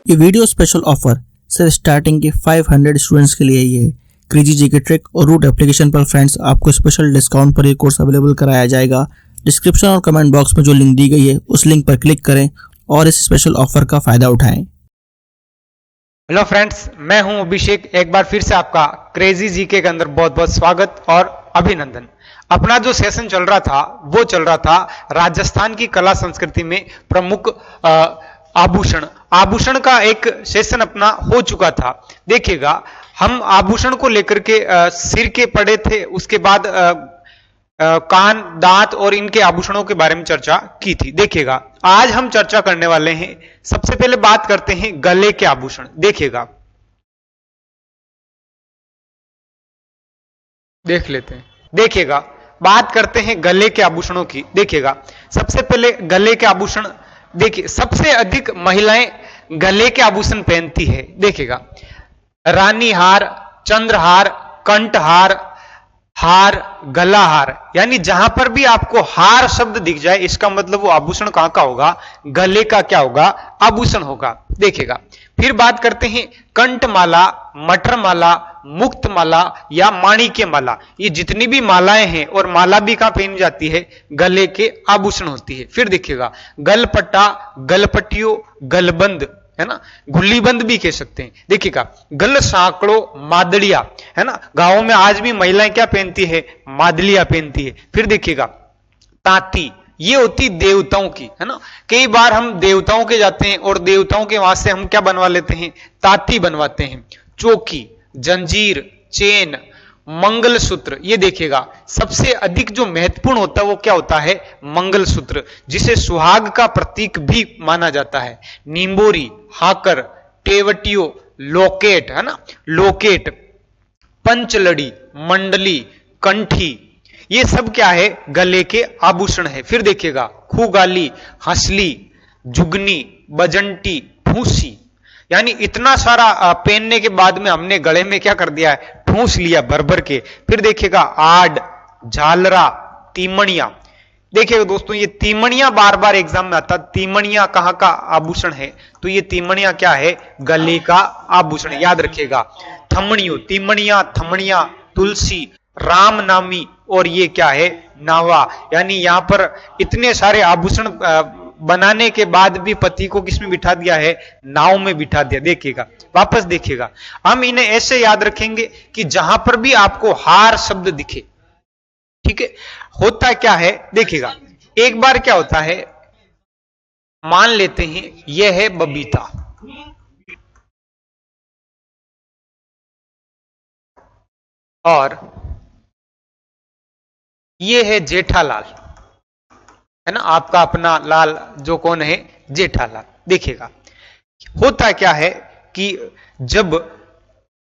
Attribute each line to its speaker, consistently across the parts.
Speaker 1: ये video special offer सिर्फ starting के 500 स्टूडेंट्स के लिए ही है। क्रेजी जीके ट्रिक और रूट एप्लीकेशन पर फ्रेंड्स आपको स्पेशल डिस्काउंट पर ये कोर्स अवेलेबल कराया जाएगा। डिस्क्रिप्शन और कमेंट बॉक्स में जो लिंक दी गई है उस लिंक पर क्लिक करें और इस स्पेशल ऑफर का फायदा उठाएं।
Speaker 2: हेलो फ्रेंड्स, मैं हूं अभिषेक। एक बार फिर से आपका क्रेजी जीके के अंदर बहुत बहुत स्वागत और अभिनंदन। अपना जो सेशन चल रहा था वो चल रहा था राजस्थान की कला संस्कृति में प्रमुख आभूषण का एक सेशन अपना हो चुका था। देखिएगा, हम आभूषण को लेकर के सिर के पड़े थे, उसके बाद कान, दांत और इनके आभूषणों के बारे में चर्चा की थी। देखिएगा, आज हम चर्चा करने वाले हैं। सबसे पहले बात करते हैं गले के आभूषण। देखिएगा, देख लेते हैं। देखिएगा, बात करते हैं गले के आभूषणों की। देखिएगा, सबसे पहले गले के आभूषण। देखिए, सबसे अधिक महिलाएं गले के आभूषण पहनती है। देखिएगा, रानी हार, चंद्रहार, कंठहार, हार, गला हार, यानी जहां पर भी आपको हार शब्द दिख जाए इसका मतलब वो आभूषण कहां का होगा? गले का क्या होगा? आभूषण होगा। देखिएगा, फिर बात करते हैं कंठमाला, मटर माला, मुक्त माला या माणिक्य माला। ये जितनी भी मालाएं हैं और माला भी कहां पहनी जाती है? गले के आभूषण होती है। फिर देखिएगा, गलपट्टा, गलपट्टियों, गलबंद, है ना, गुल्लीबंद भी कह सकते हैं। देखिएगा, गल सांकड़ो, मादलिया, है ना, गांवों में आज भी महिलाएं क्या पहनती है? मादलिया पहनती है। फिर देखिएगा, तांती, ये होती देवताओं की, है ना। कई बार हम देवताओं के जाते हैं और देवताओं के वहां से हम क्या बनवा लेते हैं? तांती बनवाते हैं। चौकी, जंजीर, चेन, मंगलसूत्र। ये देखिएगा, सबसे अधिक जो महत्वपूर्ण होता है वो क्या होता है? मंगलसूत्र, जिसे सुहाग का प्रतीक भी माना जाता है। नींबोरी, हाकर, टेवटियो, लोकेट, है ना, लोकेट, पंचलड़ी, मंडली, कंठी, ये सब क्या है? गले के आभूषण है। फिर देखिएगा, खूगाली, हंसली, जुगनी, बजंटी, फूसी, यानी इतना सारा पहनने के बाद में हमने गले में क्या कर दिया है? ठूस लिया भर भर के। फिर देखिएगा, आड, झालरा, तीमणिया। देखिएगा दोस्तों, ये तीमणिया बार बार एग्जाम में आता। तीमणिया कहां का आभूषण है? तो ये तीमणिया क्या है? गले का आभूषण, याद रखिएगा। थमणियों, तीमणिया, थमणिया, तुलसी, राम नामी, और ये क्या है? नावा, यानी यहां पर इतने सारे आभूषण बनाने के बाद भी पति को किसमें बिठा दिया है? नाव में बिठा दिया। देखिएगा, वापस देखिएगा, हम इन्हें ऐसे याद रखेंगे कि जहां पर भी आपको हार शब्द दिखे, ठीक है, होता क्या है? देखिएगा, एक बार क्या होता है, मान लेते हैं यह है बबीता, और यह है जेठालाल, है ना, आपका अपना लाल जो कौन है? जेठालाल। देखिएगा, होता क्या है कि जब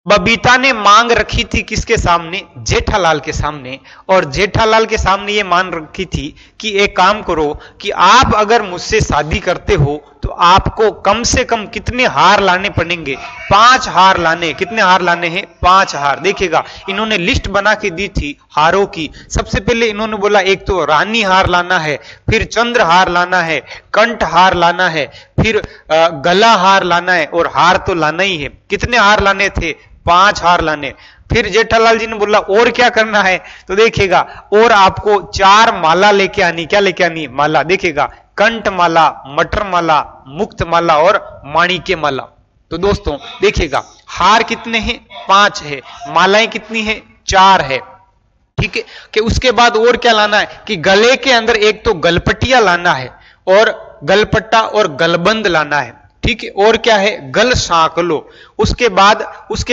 Speaker 2: बबीता ने मांग रखी थी किसके सामने? जेठालाल के सामने। और जेठालाल के सामने ये मान रखी थी कि एक काम करो कि आप अगर मुझसे शादी करते हो तो आपको कम से कम कितने हार लाने पड़ेंगे? 5 हार लाने। कितने हार लाने हैं? 5 हार। देखिएगा, इन्होंने लिस्ट बना के दी थी हारों की। सबसे पहले इन्होंने बोला एक तो रानी हार लाना है, फिर चंद्र हार लाना है, कंठ हार लाना है, फिर गला हार लाना है, और हार तो लाना ही है। कितने हार लाने थे? 5 हार लाने। फिर जेठालाल जी ने बोला और क्या करना है? तो देखिएगा, और आपको 4 माला लेके आनी। क्या लेके आनी? माला। देखिएगा, कंठ माला, मटर माला, मुक्त माला और माणिक्य माला। तो दोस्तों देखिएगा, हार कितने हैं? 5 है। मालाएं कितनी है? 4 है। ठीक है, कि उसके बाद और क्या लाना है कि गले के अंदर एक तो गलपटिया लाना है, और गलपट्टा और गलबंद लाना है। ठीक है, और क्या है? गल सांकलो। उसके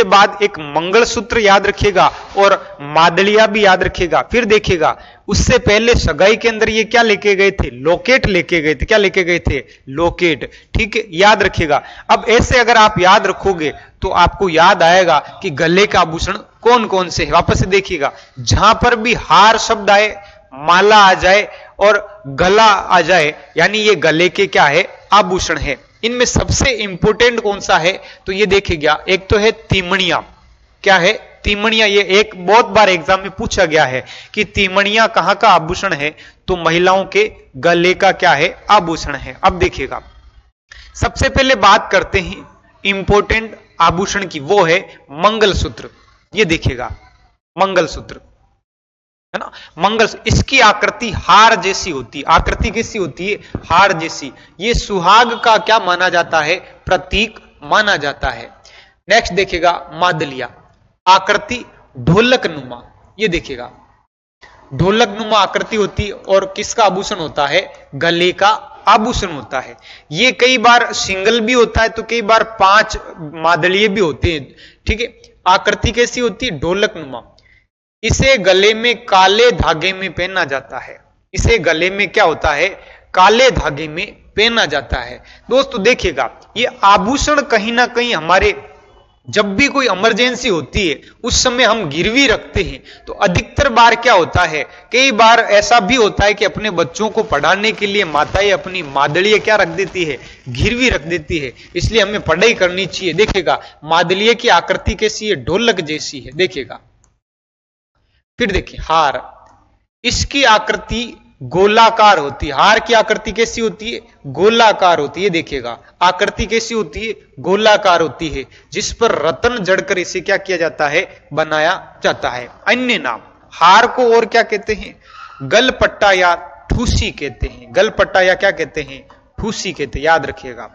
Speaker 2: बाद एक मंगलसूत्र याद रखिएगा, और मादलिया भी याद रखिएगा। फिर देखिएगा, उससे पहले सगाई के अंदर ये क्या लेके गए थे? लोकेट लेके गए थे। क्या लेके गए थे? लोकेट। ठीक है, याद रखिएगा। अब ऐसे अगर आप याद रखोगे तो आपको याद आएगा कि गले का आभूषण कौन कौन से है। वापस से देखिएगा, जहां पर भी हार शब्द आए, माला आ जाए और गला आ जाए, यानी ये गले के क्या है? आभूषण है। इनमें सबसे इंपोर्टेंट कौन सा है? तो ये देखिएगा, एक तो है तीमणिया। क्या है? तीमणिया। ये एक बहुत बार एग्जाम में पूछा गया है कि तीमणिया कहां का आभूषण है? तो महिलाओं के गले का क्या है? आभूषण है। अब देखिएगा, सबसे पहले बात करते हैं इंपॉर्टेंट आभूषण की, वो है मंगलसूत्र। ये देखिएगा मंगलसूत्र, है ना। इसकी आकृति हार जैसी होती है। आकृति कैसी होती है? हार जैसी। ये सुहाग का क्या माना जाता है? प्रतीक माना जाता है। नेक्स्ट देखिएगा मादलिया, आकृति ढोलक नुमा। ये देखिएगा ढोलक नुमा आकृति होती है और किसका आभूषण होता है? गले का आभूषण होता है। ये कई बार सिंगल भी होता है तो कई बार 5 मादलिये भी होते हैं, ठीक है। आकृति कैसी होती है? ढोलक नुमा। इसे गले में काले धागे में पहना जाता है। इसे गले में क्या होता है? काले धागे में पहना जाता है। दोस्तों देखिएगा ये आभूषण कहीं ना कहीं हमारे, जब भी कोई इमरजेंसी होती है उस समय हम गिरवी रखते हैं। तो अधिकतर बार क्या होता है, कई बार ऐसा भी होता है कि अपने बच्चों को पढ़ाने के लिए माताएं अपनी मादलिये क्या रख देती है? गिरवी रख देती है। इसलिए हमें पढ़ाई करनी चाहिए। देखिएगा मादलिये की आकृति कैसी है? ढोलक जैसी है। देखिएगा फिर देखिए हार, इसकी आकृति गोलाकार होती है। हार की आकृति कैसी होती है? गोलाकार होती है। देखिएगा आकृति कैसी होती है? गोलाकार होती है, जिस पर रत्न जड़कर इसे क्या किया जाता है? बनाया जाता है। अन्य नाम हार को और क्या कहते हैं? गलपट्टा या ठूसी कहते हैं। गलपट्टा या क्या कहते हैं? ठूसी कहते हैं। याद रखिएगा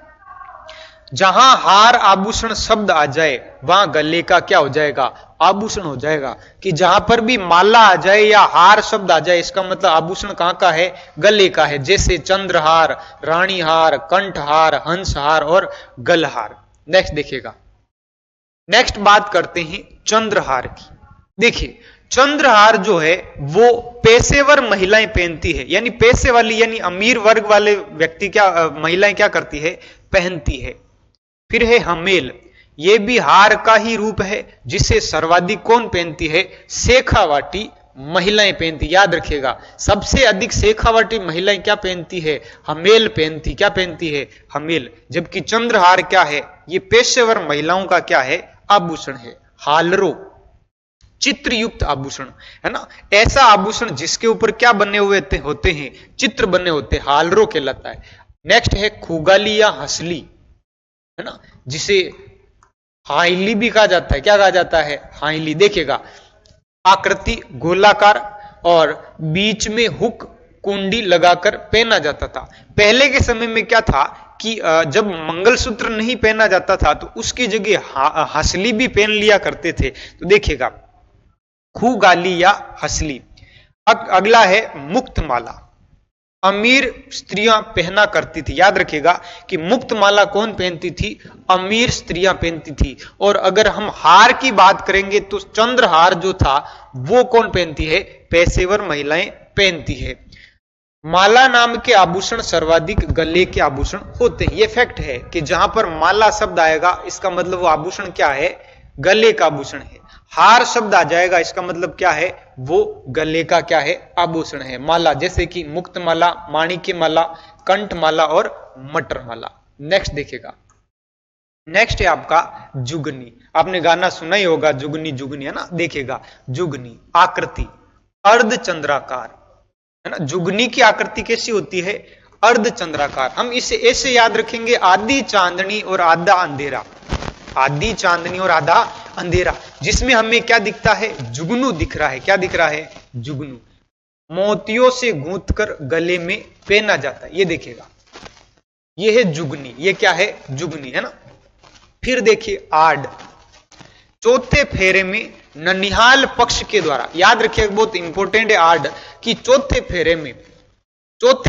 Speaker 2: जहां हार आभूषण शब्द आ जाए वहां गले का क्या हो जाएगा? आभूषण हो जाएगा। कि जहां पर भी माला आ जाए या हार शब्द आ जाए इसका मतलब आभूषण कहां का है? गले का है। जैसे चंद्रहार, रानीहार, कंठहार, हंसहार और गलहार। नेक्स्ट देखिएगा, नेक्स्ट बात करते हैं चंद्रहार की। देखिए चंद्रहार जो है वो पेशेवर महिलाएं पहनती है, यानी पैसे वाली यानी अमीर वर्ग वाले व्यक्ति क्या महिलाएं क्या करती है? पहनती है। फिर है हमेल, यह भी हार का ही रूप है जिसे सर्वाधिक कौन पहनती है? शेखावाटी महिलाएं पहनती। याद रखिएगा सबसे अधिक शेखावाटी महिलाएं क्या पहनती है? हमेल पहनती। क्या पहनती है? हमेल। जबकि चंद्रहार क्या है? ये पेशेवर महिलाओं का क्या है? आभूषण है। हालरो चित्रयुक्त आभूषण, है ना। ऐसा आभूषण जिसके ऊपर क्या बने हुए होते हैं? चित्र बने होते हैं, हालरो कहलाता है। नेक्स्ट है खुगाली या हसली, है ना, जिसे हाइली भी कहा जाता है। क्या कहा जाता है? हाइली। देखिएगा आकृति गोलाकार और बीच में हुक कुंडी लगाकर पहना जाता था। पहले के समय में क्या था कि जब मंगलसूत्र नहीं पहना जाता था तो उसकी जगह हसली भी पहन लिया करते थे। तो देखिएगा खुगाली या हसली। अगला है मुक्तमाला, अमीर स्त्रियां पहना करती थी। याद रखिएगा कि मुक्तमाला कौन पहनती थी? अमीर स्त्रियां पहनती थी। और अगर हम हार की बात करेंगे तो चंद्रहार जो था वो कौन पहनती है? पेशेवर महिलाएं पहनती है। माला नाम के आभूषण सर्वाधिक गले के आभूषण होते हैं। ये फैक्ट है कि जहां पर माला शब्द आएगा इसका मतलब वो आभूषण क्या है? गले का आभूषण है। हार शब्द आ जाएगा इसका मतलब क्या है? वो गले का क्या है? आभूषण है। माला जैसे कि मुक्त माला, माणिक्य माला, कंठ माला और मटर माला। नेक्स्ट देखिएगा, नेक्स्ट है आपका जुगनी। आपने गाना सुना ही होगा जुगनी जुगनी, है ना। देखिएगा जुगनी आकृति अर्धचंद्राकार, है ना। जुगनी की आकृति कैसी होती है? अर्धचंद्राकार। हम इसे ऐसे याद रखेंगे, आधी चांदनी और आधा अंधेरा। आधी चांदनी और आधा अंधेरा, जिसमें हमें क्या दिखता है? जुगनू दिख रहा है। क्या दिख रहा है? जुगनू। मोतियों से गूंथकर गले में पहना जाता है। ये देखिएगा ये है जुगनी। ये क्या है? जुगनी, है ना। फिर देखिए आड, चौथे फेरे में ननिहाल पक्ष के द्वारा। याद रखिएगा बहुत इंपॉर्टेंट है आड कि चौथे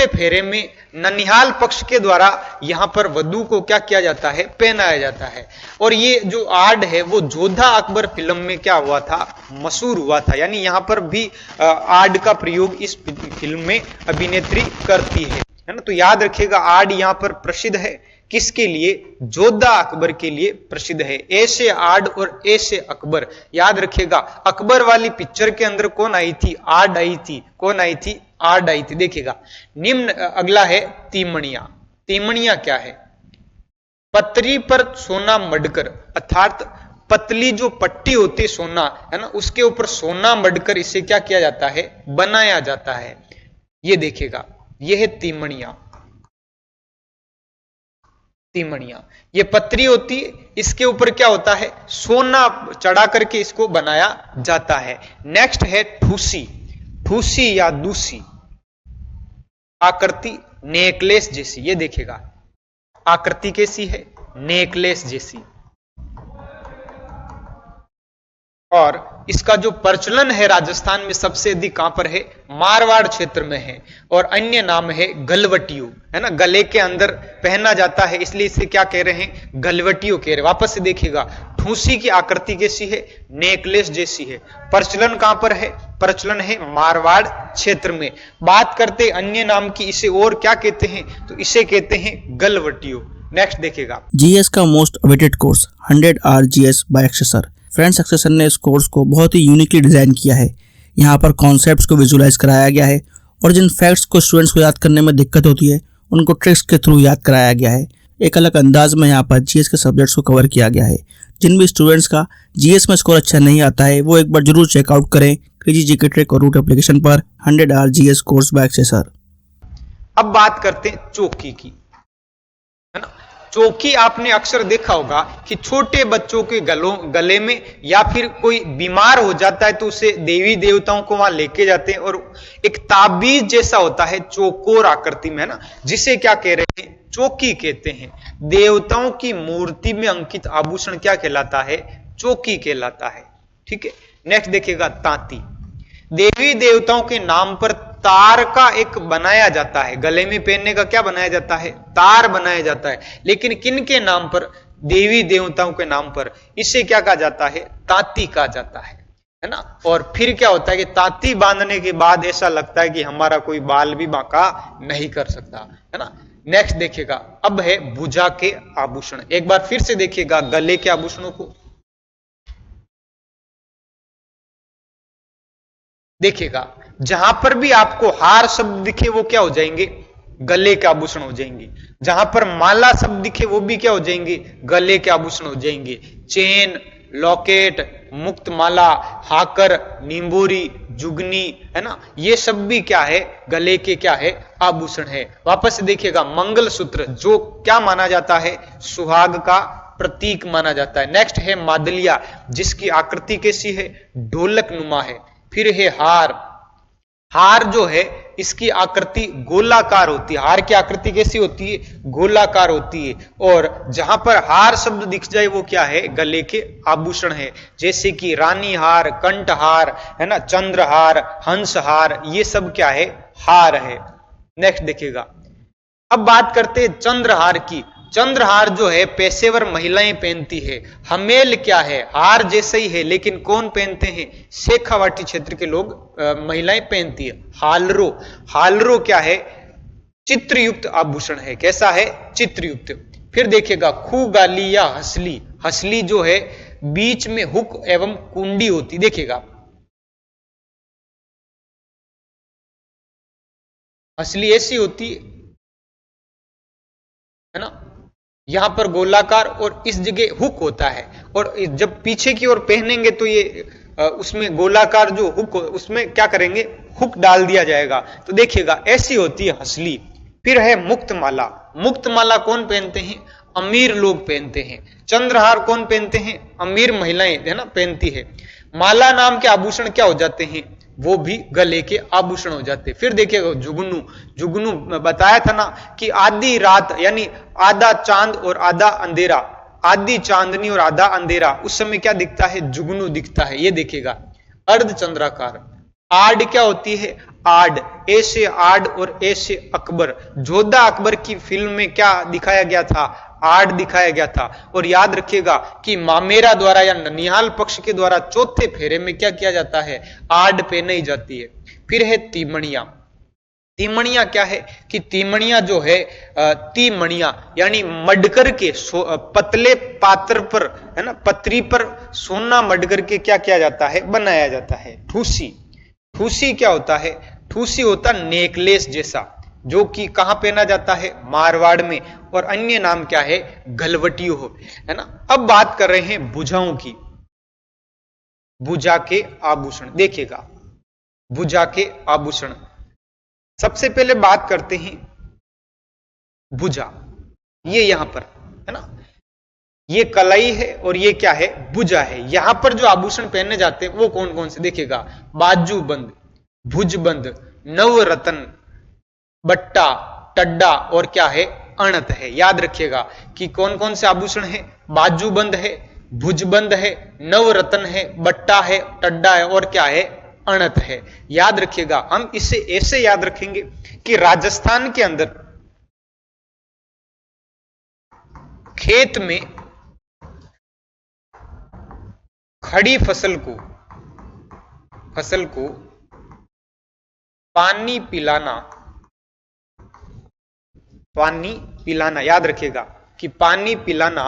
Speaker 2: फेरे में ननिहाल पक्ष के द्वारा यहां पर वधू को क्या किया जाता है? पहनाया जाता है। और ये जो आड है वो जोधा अकबर फिल्म में क्या हुआ था? मशहूर हुआ था। यानी यहां पर भी आड का प्रयोग इस फिल्म में अभिनेत्री करती है ना। तो याद रखिएगा आड यहां पर प्रसिद्ध है किसके लिए? जोधा अकबर के लिए प्रसिद्ध है। ऐसे आड और ऐसे अकबर। याद रखिएगा अकबर वाली पिक्चर के अंदर कौन आई थी? आड आई थी। कौन आई थी? आड आई थी। देखिएगा निम्न अगला है तीमणिया। तीमणिया क्या है? पतरी पर सोना मढ़कर, अर्थात पतली जो पट्टी होती है सोना, है ना, उसके ऊपर सोना मढ़कर इसे क्या किया जाता है? बनाया जाता है। ये देखिएगा ये है तीमणिया। तीमणियां, ये पत्री होती है, इसके ऊपर क्या होता है, सोना चढ़ा करके इसको बनाया जाता है। नेक्स्ट है ठूसी, ठूसी या दूसी, आकृति नेकलेस जैसी, ये देखिएगा आकृति कैसी है, नेकलेस जैसी। और इसका जो प्रचलन है राजस्थान में सबसे अधिक कहां पर है, मारवाड़ क्षेत्र में है, और अन्य नाम है गलवटियो, है ना, गले के अंदर पहना जाता है, इसलिए इसे क्या कह रहे हैं, गलवटियो कह रहे हैं। वापस से देखिएगा, ठूसी की आकृति कैसी है, नेकलेस जैसी है। प्रचलन कहां पर है, प्रचलन है मारवाड़ क्षेत्र में। बात करते अन्य नाम की, इसे और क्या कहते हैं, तो इसे कहते हैं गलवटियो। नेक्स्ट देखिएगा,
Speaker 1: जीएस का most awaited course 100 hour GS by एक्सेसर। फ्रेंड्स, एक्सेसर ने इस कोर्स को बहुत ही यूनिकली डिजाइन किया है। यहाँ पर कॉन्सेप्ट्स को विजुलाइज कराया गया है और जिन फैक्ट्स को स्टूडेंट्स को याद करने में दिक्कत होती है उनको ट्रिक्स के थ्रू याद कराया गया है। एक अलग अंदाज में यहाँ पर जीएस के सब्जेक्ट्स को कवर किया गया है। जिन भी स्टूडेंट्स का जीएस में स्कोर अच्छा नहीं आता है वो एक बार जरूर चेकआउट करें क्रेजी जीके ट्रिक और रूट एप्लीकेशन पर 100 आवर जीएस कोर्स बाय एक्सेसर।
Speaker 2: अब बात करते हैं चौकी की, है ना। चौकी आपने अक्सर देखा होगा कि छोटे बच्चों के गले में या फिर कोई बीमार हो जाता है तो उसे देवी देवताओं को वहां लेके जाते हैं और एक ताबीज जैसा होता है चौकोर आकृति में, है ना, जिसे क्या कह रहे हैं, चौकी कहते हैं। देवताओं की मूर्ति में अंकित आभूषण क्या कहलाता है, चौकी कहलाता है। ठीक है, नेक्स्ट देखिएगा तांती। देवी देवताओं के नाम पर तार का एक बनाया जाता है, गले में पहनने का क्या बनाया जाता है, तार बनाया जाता है, लेकिन किन के नाम पर, देवी देवताओं के नाम पर। इसे क्या कहा जाता है, तांती कहा जाता है ना। और फिर क्या होता है कि तांती बांधने के बाद ऐसा लगता है कि हमारा कोई बाल भी बांका नहीं कर सकता, है ना। नेक्स्ट देखिएगा, अब है भुजा के आभूषण। एक बार फिर से देखिएगा गले के आभूषणों को, देखिएगा जहां पर भी आपको हार शब्द दिखे वो क्या हो जाएंगे, गले के आभूषण हो जाएंगे। जहां पर माला शब्द दिखे वो भी क्या हो जाएंगे, गले के आभूषण हो जाएंगे। चेन, लॉकेट, मुक्त माला, हाकर, नींबूरी, जुगनी, है ना, ये सब भी क्या है, गले के क्या है, आभूषण है। वापस से देखिएगा मंगलसूत्र, जो क्या माना जाता है, सुहाग का प्रतीक माना जाता है। नेक्स्ट है मादलिया, जिसकी आकृति कैसी है, ढोलक नुमा है। फिर है हार, हार जो है इसकी आकृति गोलाकार होती है। हार की आकृति कैसी होती है, गोलाकार होती है। और जहां पर हार शब्द दिख जाए वो क्या है, गले के आभूषण है। जैसे कि रानी हार, कंठहार, है ना, चंद्रहार, हंसहार, ये सब क्या है, हार है। नेक्स्ट देखिएगा, अब बात करते हैं चंद्रहार की। चंद्रहार जो है पेशेवर महिलाएं पहनती है। हमेल क्या है, हार जैसे ही है, लेकिन कौन पहनते हैं, शेखावाटी क्षेत्र के लोग, महिलाएं पहनती है। हालरो, हालरो क्या है, चित्रयुक्त आभूषण है। कैसा है, चित्रयुक्त। फिर देखिएगा खूगाली या हसली, हसली जो है बीच में हुक एवं कुंडी होती, देखिएगा हसली ऐसी होती है ना, यहां पर गोलाकार और इस जगह हुक होता है। और जब पीछे की ओर पहनेंगे तो ये उसमें गोलाकार जो हुक, उसमें क्या करेंगे, हुक डाल दिया जाएगा। तो देखिएगा ऐसी होती है हसली। फिर है मुक्त माला। मुक्त माला कौन पहनते हैं, अमीर लोग पहनते हैं। चंद्रहार कौन पहनते हैं, अमीर महिलाएं, है ना, पहनती है। माला नाम के आभूषण क्या हो जाते हैं, वो भी गले के आभूषण हो जाते हैं। फिर देखिएगा जुगनू, जुगनू बताया था ना कि आधी रात यानी आधा चांद और आधा अंधेरा, आधी चांदनी और आधा अंधेरा, उस समय क्या दिखता है, जुगनू दिखता है। ये देखिएगा अर्ध चंद्राकार। आड क्या होती है, आड, ऐसे आड और ऐसे अकबर। जोधा अकबर की फिल्म में क्या दिखाया गया था, आड दिखाया गया था। और याद रखिएगा कि मामेरा द्वारा या ननिहाल पक्ष के द्वारा चौथे फेरे में क्या किया जाता है, आड पहनाई जाती है। फिर है तीमणिया। तीमणिया क्या है कि तीमणिया जो है, तीमणिया यानी मडकर के पतले पात्र पर, है ना, पतरी पर सोना मडकर के क्या किया जाता है, बनाया जाता है। ठूसी, ठूसी क्या होता है, ठूसी होता नेकलेस जैसा, जो कि कहां पहना जाता है, मारवाड़ में। और अन्य नाम क्या है, गलवटियो हो, है ना। अब बात कर रहे हैं भुजाओं की। भुजा के आभूषण, देखिएगा भुजा के आभूषण। सबसे पहले बात करते हैं भुजा, ये यहां पर है ना। ये कलाई है और ये क्या है, भुजा है। यहां पर जो आभूषण पहने जाते हैं वो कौन कौन से देखिएगा, बाजूबंद, भुजबंद, नवरत्न, बट्टा, टड्डा और क्या है, अणत है। याद रखिएगा कि कौन कौन से आभूषण है, बाजूबंद है, भुजबंद है, नवरत्न है, बट्टा है, टड्डा है और क्या है, अणत है। याद रखिएगा, हम इसे ऐसे याद रखेंगे कि राजस्थान के अंदर खेत में खड़ी फसल को पानी पिलाना, याद रखिएगा कि पानी पिलाना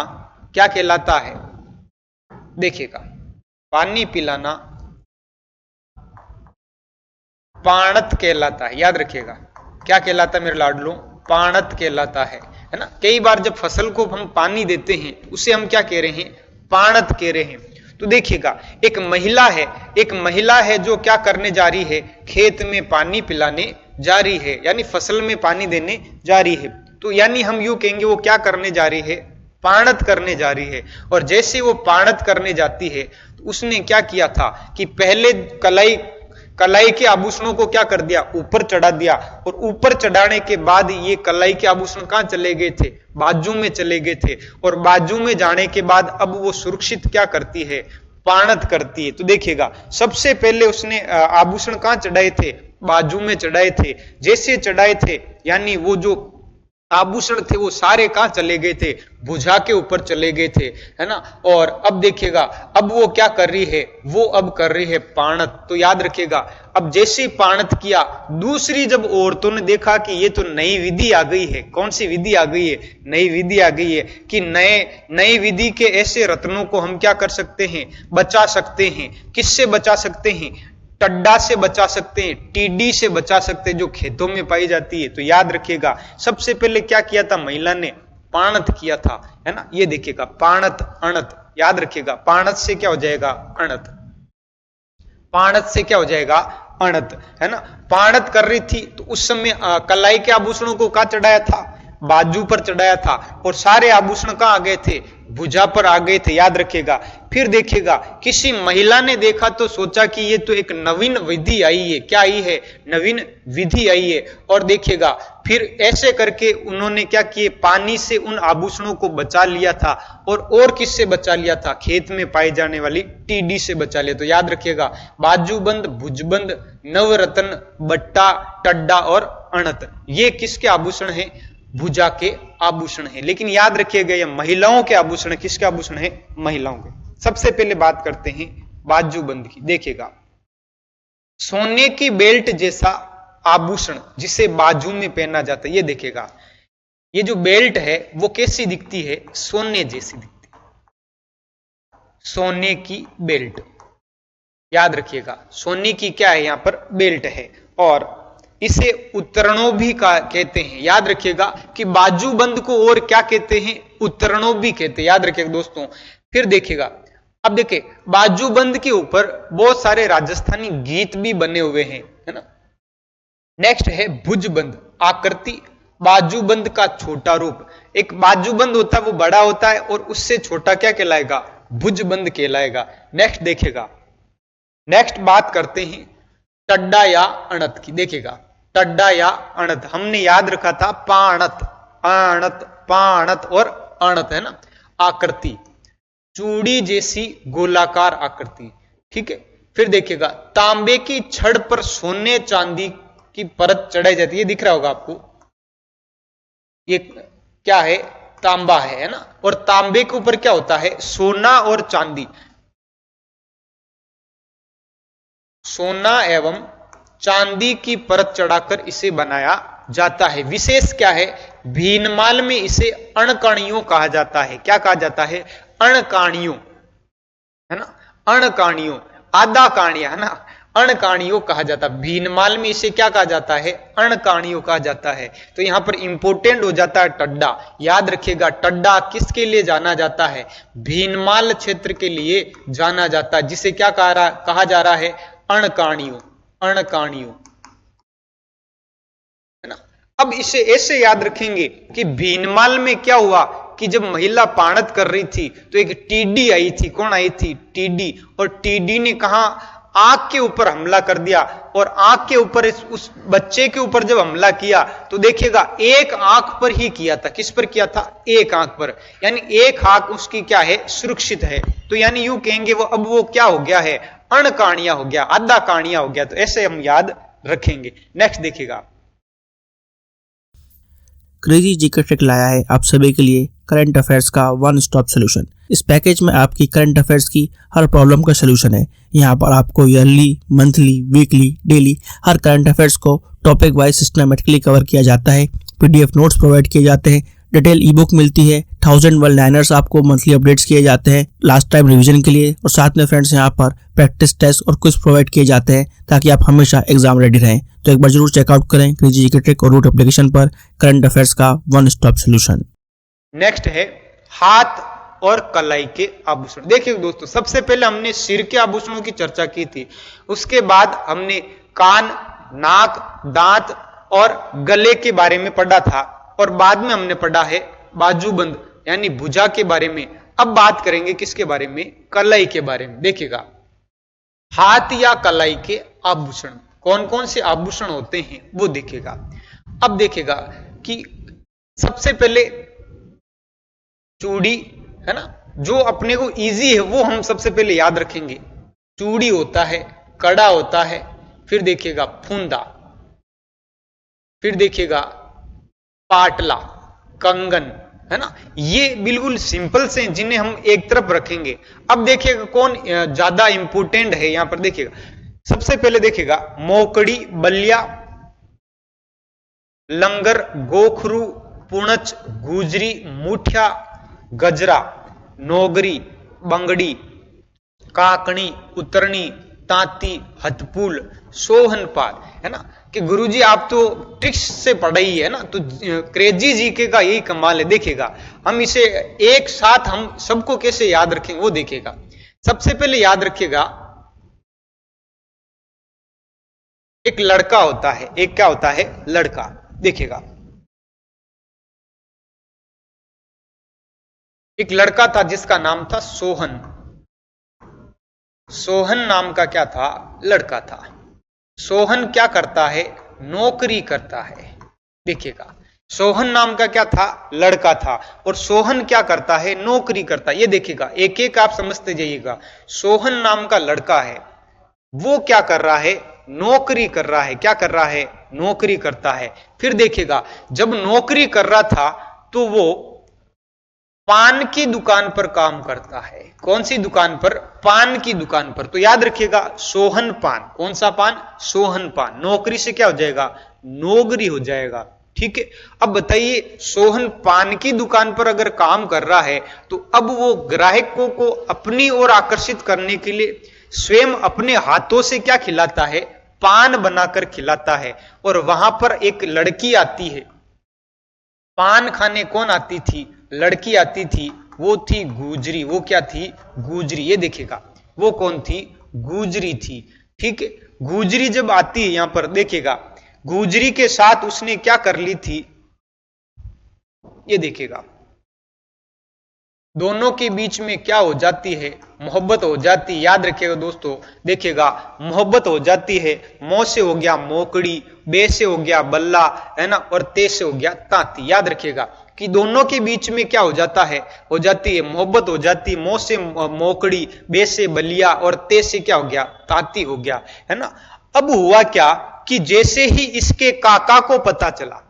Speaker 2: क्या कहलाता है, देखिएगा पानी पिलाना पाणत कहलाता है। याद रखिएगा क्या कहलाता है मेरे लाडलो, पाणत कहलाता है ना। कई बार जब फसल को हम पानी देते हैं उसे हम क्या कह रहे हैं, पाणत कह रहे हैं। तो देखिएगा एक महिला है जो क्या करने जा रही है, खेत में पानी पिलाने जा रही है, यानी फसल में पानी देने जा रही है। तो यानी हम यूं कहेंगे वो क्या करने जा रही है, पाणत करने जा रही है। और जैसे वो पाणत करने जाती है तो उसने क्या किया था कि पहले कलाई के आभूषणों को क्या कर दिया, ऊपर चढ़ा दिया, और ऊपर चढ़ाने के बाद ये कलाई के आभूषण कहां चले गए थे, बाजू में चले गए थे। और बाजू में जाने के बाद अब वो सुरक्षित क्या करती है, पाणत करती है। तो देखिएगा सबसे पहले उसने आभूषण कहां चढ़ाए थे, बाजू में चढ़ाए थे। जैसे चढ़ाए थे यानी वो जो आभूषण थे वो सारे कहां चले गए थे, भुजा के ऊपर चले गए थे, है ना। और अब देखिएगा अब वो क्या कर रही है, वो अब कर रही है पाणत। तो याद रखिएगा अब जैसे ही पाणत किया, दूसरी जब औरतों ने देखा कि ये तो नई विधि आ गई है, कौन सी विधि आ गई है, नई विधि आ गई है कि नई विधि के ऐसे रत्नों को हम क्या कर सकते हैं, बचा सकते हैं। किससे बचा सकते हैं, टड्डा से बचा सकते हैं, टीडी से बचा सकते हैं जो खेतों में पाई जाती है। तो याद रखिएगा सबसे पहले क्या किया था, महिला ने पाणत किया था, है ना। ये देखिएगा पाणत अणत, याद रखिएगा पाणत से क्या हो जाएगा, अणत, पाणत से क्या हो जाएगा, अणत, है ना। पाणत कर रही थी तो उस समय कलाई के आभूषणों को कहां चढ़ाया था, बाजू पर चढ़ाया था, और सारे आभूषण कहां आ गए थे, भुजा पर आ गए थे। याद रखिएगा फिर देखिएगा किसी महिला ने देखा तो सोचा कि ये तो एक नवीन विधि आई है, क्या आई है, नवीन विधि आई है। और देखिएगा फिर ऐसे करके उन्होंने क्या किए, पानी से उन आभूषणों को बचा लिया था। और किससे बचा लिया था, खेत में पाई जाने वाली टीडी से बचा लिया। तो याद रखिएगा बाजूबंद, भुजबंद, नवरत्न, बट्टा, टड्डा और अणत, ये किसके आभूषण है, भुजा के आभूषण है। लेकिन याद रखिएगा ये महिलाओं के आभूषण है, किसके आभूषण है, महिलाओं के। सबसे पहले बात करते हैं बाजूबंद की। देखिएगा सोने की बेल्ट जैसा आभूषण जिसे बाजू में पहना जाता है, ये देखिएगा ये जो बेल्ट है वो कैसी दिखती है, सोने जैसी दिखती है, सोने की बेल्ट। याद रखिएगा सोने की क्या है, यहां पर बेल्ट है। और इसे उत्तरणों भी कहते हैं। याद रखिएगा कि बाजूबंद को और क्या कहते हैं, उत्तरणों भी कहते हैं। याद रखिएगा दोस्तों। फिर देखिएगा अब देखिए बाजूबंद के ऊपर बहुत सारे राजस्थानी गीत भी बने हुए हैं, है ना। नेक्स्ट है भुजबंद, आकृति बाजूबंद का छोटा रूप। एक बाजूबंद होता है वो बड़ा होता है और उससे छोटा क्या कहलाएगा, भुजबंद कहलाएगा। नेक्स्ट देखिएगा, नेक्स्ट बात करते हैं टड्डा या अणत की। देखिएगा टड्डा या अणत हमने याद रखा था पाणत, आणत, पाणत और अणत, है ना। आकृति चूड़ी जैसी गोलाकार आकृति, ठीक है। फिर देखिएगा तांबे की छड़ पर सोने चांदी की परत चढ़ाई जाती है, ये दिख रहा होगा आपको, ये क्या है, तांबा है ना। और तांबे के ऊपर क्या होता है, सोना और चांदी, सोना एवं चांदी की परत चढ़ाकर इसे बनाया जाता है। विशेष क्या है, भीनमाल में इसे अणकाणियों कहा जाता है। क्या कहा जाता है, अणकाणियों, है ना, अणकाणियों, आधा काणिया, है ना, अणकाणियों कहा जाता है। भीनमाल में इसे क्या कहा जाता है, अणकाणियों कहा जाता है। तो यहां पर इंपोर्टेंट हो जाता है टड्डा। याद रखिएगा टड्डा किसके लिए जाना जाता है, भीनमाल क्षेत्र के लिए जाना जाता है, जिसे क्या कहा जा रहा है, अणकाणियों, अणकाणियों, है ना। अब इसे ऐसे याद रखेंगे कि भीनमाल में क्या हुआ कि जब महिला पाणत कर रही थी तो एक टीडी आई थी। कौन आई थी? टीडी। और टीडी ने कहा आंख के ऊपर हमला कर दिया, और आंख के ऊपर उस बच्चे के ऊपर जब हमला किया तो देखिएगा एक आंख पर ही किया था। किस पर किया था? एक आंख पर, यानी एक आंख उसकी क्या है? सुरक्षित है। तो यानी यूं कहेंगे वो अब वो क्या हो गया है? अणकाणिया हो गया, आधा काणिया हो गया। तो ऐसे हम याद रखेंगे। नेक्स्ट देखिएगा,
Speaker 1: क्रेजी जीके ट्रिक लाया है आप सभी के लिए करंट अफेयर्स का वन स्टॉप सोल्यूशन। इस पैकेज में आपकी करंट अफेयर्स की हर प्रॉब्लम का सोल्यूशन है। यहाँ पर आपको ईयरली, मंथली, वीकली, डेली हर करंट अफेयर्स को टॉपिक वाइज सिस्टमेटिकली कवर किया जाता है। पीडीएफ नोट्स प्रोवाइड किए जाते हैं, डिटेल ई बुक मिलती है, 1000 वर्ड लाइनर्स आपको मंथली अपडेट्स किए जाते हैं लास्ट टाइम रिवीजन के लिए, और साथ में फ्रेंड्स यहाँ पर प्रैक्टिस टेस्ट और क्विज प्रोवाइड किए जाते हैं ताकि आप हमेशा एग्जाम रेडी रहें। तो एक बार जरूर चेकआउट करें क्रेजी जीके ट्रिक और रूट एप्लीकेशन पर करंट अफेयर्स का वन स्टॉप सोल्यूशन।
Speaker 2: नेक्स्ट है हाथ और कलाई के आभूषण। देखिए दोस्तों, सबसे पहले हमने सिर के आभूषणों की चर्चा की थी, उसके बाद हमने कान, नाक, दांत और गले के बारे में पढ़ा था, और बाद में हमने पढ़ा है बाजूबंद यानी भुजा के बारे में। अब बात करेंगे किसके बारे में? कलाई के बारे में। देखिएगा, हाथ या कलाई के आभूषण, कौन कौन से आभूषण होते हैं वो देखिएगा। अब देखिएगा कि सबसे पहले चूड़ी है ना, जो अपने को इजी है वो हम सबसे पहले याद रखेंगे। चूड़ी होता है, कड़ा होता है, फिर देखिएगा फूंदा, फिर देखिएगा पाटला, कंगन, है ना। ये बिल्कुल सिंपल से जिन्हें हम एक तरफ रखेंगे। अब देखिएगा कौन ज्यादा इंपोर्टेंट है यहां पर। देखिएगा सबसे पहले देखिएगा मोकड़ी, बलिया, लंगर, गोखरू, पुणच, गुजरी, मुठिया, गजरा, नोगरी, बंगड़ी, काकणी, उतरनी, तांती, हथपुल, सोहनपाल, है ना। कि गुरुजी आप तो ट्रिक्स से पढ़ाई है ना, तो क्रेजी जीके का यही कमाल है। देखिएगा हम इसे एक साथ हम सबको कैसे याद रखेंगे वो देखिएगा। सबसे पहले याद रखिएगा, एक लड़का होता है, एक क्या होता है? लड़का। देखिएगा एक लड़का था जिसका नाम था सोहन। सोहन नाम का क्या था? लड़का था। सोहन क्या करता है? नौकरी करता है। देखिएगा सोहन नाम का क्या था? लड़का था, और सोहन क्या करता है? नौकरी करता है। ये देखिएगा एक एक आप समझते जाइएगा। सोहन नाम का लड़का है, वो क्या कर रहा है? नौकरी कर रहा है। क्या कर रहा है? नौकरी करता है। फिर देखिएगा जब नौकरी कर रहा था तो वो पान की दुकान पर काम करता है। कौन सी दुकान पर? पान की दुकान पर। तो याद रखिएगा सोहन पान। कौन सा पान? सोहन पान। नौकरी से क्या हो जाएगा? नौकरी हो जाएगा। ठीक है। अब बताइए सोहन पान की दुकान पर अगर काम कर रहा है तो अब वो ग्राहकों को अपनी ओर आकर्षित करने के लिए स्वयं अपने हाथों से क्या खिलाता है? पान बनाकर खिलाता है। और वहां पर एक लड़की आती है पान खाने। कौन आती थी? लड़की आती थी, वो थी गुजरी। वो क्या थी? गुजरी। ये देखिएगा वो कौन थी? गुजरी थी। ठीक है। गुजरी जब आती है यहां पर देखिएगा, गुजरी के साथ उसने क्या कर ली थी? ये देखिएगा दोनों के बीच में क्या हो जाती है? मोहब्बत हो जाती है। याद रखिएगा दोस्तों, देखिएगा मोहब्बत हो जाती है। मो से हो गया मोकड़ी, बे से हो गया बल्ला, है ना, और ते से हो गया तांती। याद रखिएगा कि दोनों के बीच में क्या हो जाता है? हो जाती है मोहब्बत हो जाती है। मो से मोकड़ी, बे से बलिया, और ते से क्या हो गया? तांती हो गया, है ना। अब हुआ क्या कि जैसे ही इसके काका को पता चला,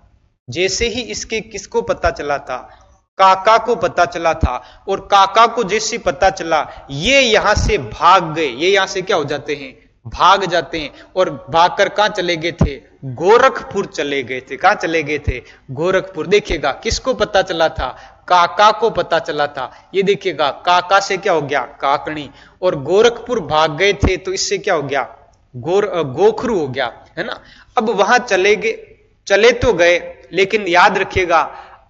Speaker 2: जैसे ही इसके किसको पता चला था? काका को पता चला था। और काका को जैसे पता चला ये यहां से भाग गए। ये यहां से क्या हो जाते हैं? भाग जाते हैं। और भागकर कहां चले गए थे? गोरखपुर चले गए थे। कहां चले गए थे? गोरखपुर। देखिएगा किसको पता चला था? काका को पता चला था। ये देखिएगा काका से क्या हो गया? काकणी। और गोरखपुर भाग गए थे तो इससे क्या हो गया? गोखरू हो गया, है ना। अब वहां चले गए, चले तो गए, लेकिन याद रखिएगा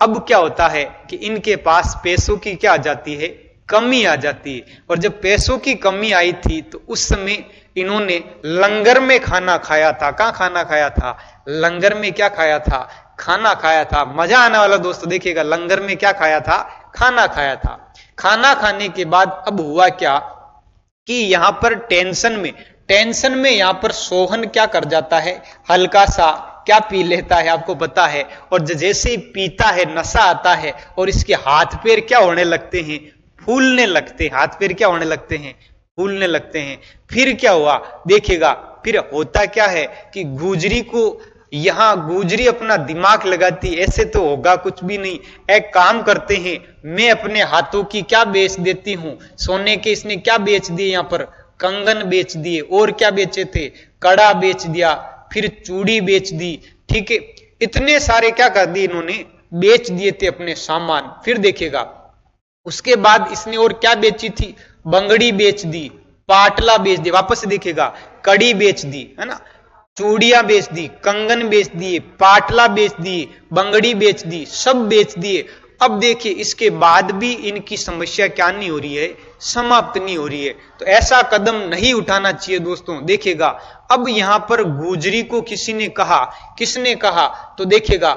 Speaker 2: अब क्या होता है कि इनके पास पैसों की क्या आ जाती है? कमी आ जाती है। और जब पैसों की कमी आई थी तो उस समय इन्होंने लंगर में खाना खाया था। कहां खाना खाया था? लंगर में क्या खाया था? खाना खाया था। मजा आने वाला दोस्तों, देखिएगा लंगर में क्या खाया था? खाना खाया था। खाना खाने के बाद अब हुआ क्या कि यहां पर टेंशन में यहां पर सोहन क्या कर जाता है, हल्का सा क्या पी लेता है, आपको पता है। और जैसे ही पीता है नशा आता है और इसके हाथ पैर क्या होने लगते हैं, फूलने लगते हैं। हाथ पैर क्या होने लगते हैं, फूलने लगते हैं। फिर क्या हुआ देखिएगा, फिर होता क्या है कि गुजरी को यहां गुजरी अपना दिमाग लगाती, ऐसे तो होगा कुछ भी नहीं, एक काम करते हैं, मैं अपने हाथों की क्या बेच देती हूं। सोने के इसने क्या बेच दिए, यहां पर कंगन बेच दिए, और क्या बेचे थे, कड़ा बेच दिया, फिर चूड़ी बेच दी, ठीक है। इतने सारे क्या कर दिए इन्होंने, बेच दिए थे अपने सामान। फिर देखिएगा उसके बाद इसने और क्या बेची थी, बंगड़ी बेच दी, पाटला बेच दी, वापस से देखिएगा कड़ी बेच दी, है ना, चूड़ियां बेच दी, कंगन बेच दिए, पाटला बेच दिए, बंगड़ी बेच दी, सब बेच दिए। अब देखिए इसके बाद भी इनकी समस्या क्या नहीं हो रही है, समाप्त नहीं हो रही है। तो ऐसा कदम नहीं उठाना चाहिए दोस्तों। देखिएगा अब यहां पर गुजरी को किसी ने कहा, किसने कहा, तो देखिएगा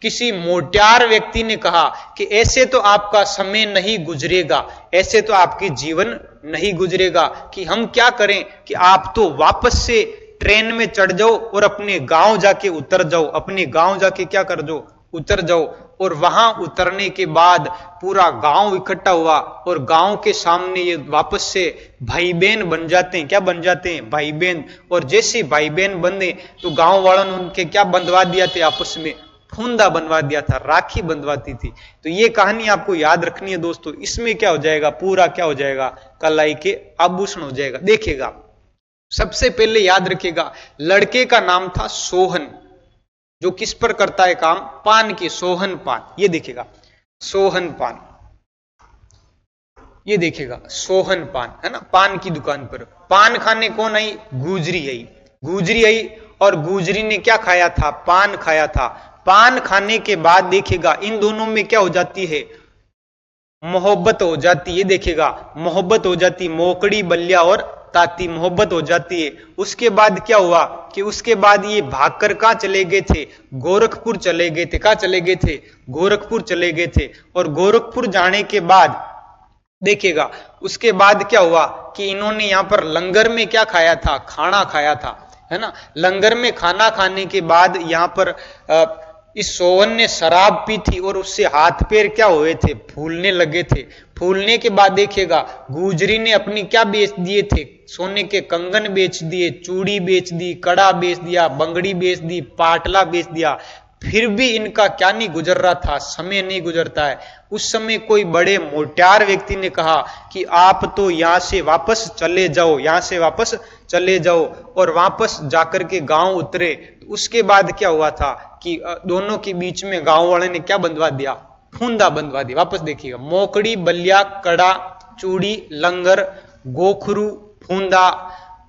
Speaker 2: किसी मोटियार व्यक्ति ने कहा कि ऐसे तो आपका समय नहीं गुजरेगा, ऐसे तो आपकी जीवन नहीं गुजरेगा, कि हम क्या करें कि आप तो वापस से ट्रेन में चढ़ जाओ और अपने गांव जाके उतर जाओ, अपने गांव जाके क्या कर जाओ, उतर जाओ। और वहां उतरने के बाद पूरा गांव इकट्ठा हुआ और गांव के सामने ये वापस से भाई बहन बन जाते हैं। क्या बन जाते हैं, भाई बहन। और जैसे भाई बहन बने तो गांव वालों ने उनके क्या बंधवा दिया थे, आपस में फूंदा बनवा दिया था, राखी बंधवाती थी। तो ये कहानी आपको याद रखनी है दोस्तों। इसमें क्या हो जाएगा, पूरा क्या हो जाएगा, कलाई के आभूषण हो जाएगा। देखिएगा सबसे पहले याद रखिएगा लड़के का नाम था सोहन, जो किस पर करता है काम, पान के, सोहन पान। ये देखिएगा सोहन पान, ये देखिएगा सोहन पान, है ना, पान की दुकान पर पान खाने कौन आई, गुजरी आई। गुजरी आई और गुजरी ने क्या खाया था, पान खाया था। पान खाने के बाद देखिएगा इन दोनों में क्या हो जाती है, मोहब्बत हो जाती है। देखिएगा मोहब्बत हो जाती, मोकड़ी बल्लिया और ताती मोहब्बत हो जाती है। उसके बाद क्या हुआ कि उसके बाद ये भागकर कहां चले गए थे, गोरखपुर चले गए थे। कहां चले गए थे, गोरखपुर चले गए थे। और गोरखपुर जाने के बाद देखिएगा उसके बाद क्या हुआ कि इन्होंने यहां पर लंगर में क्या खाया था, खाना खाया था, है ना। लंगर में खाना खाने के बाद यहां पर इस सोहन ने शराब पी थी और उससे हाथ पैर क्या हुए थे, फूलने लगे थे। फूलने के बाद देखिएगा गुजरी ने अपनी क्या बेच दिए थे, सोने के कंगन बेच दिए, चूड़ी बेच दी, कड़ा बेच दिया, बंगड़ी बेच दी, पाटला बेच दिया। फिर भी इनका क्या नहीं गुजर रहा था, समय नहीं गुजरता है। उस समय कोई बड़े मोटियार व्यक्ति ने कहा कि आप तो यहां से वापस चले जाओ, यहां से वापस चले जाओ। और वापस जाकर के गांव उतरे। तो उसके बाद क्या हुआ था कि दोनों के बीच में गांव वाले ने क्या बंधवा दिया, फूंदा बंधवा दिया। वापस देखिएगा मोकड़ी बलिया कड़ा चूड़ी लंगर गोखरू फूंदा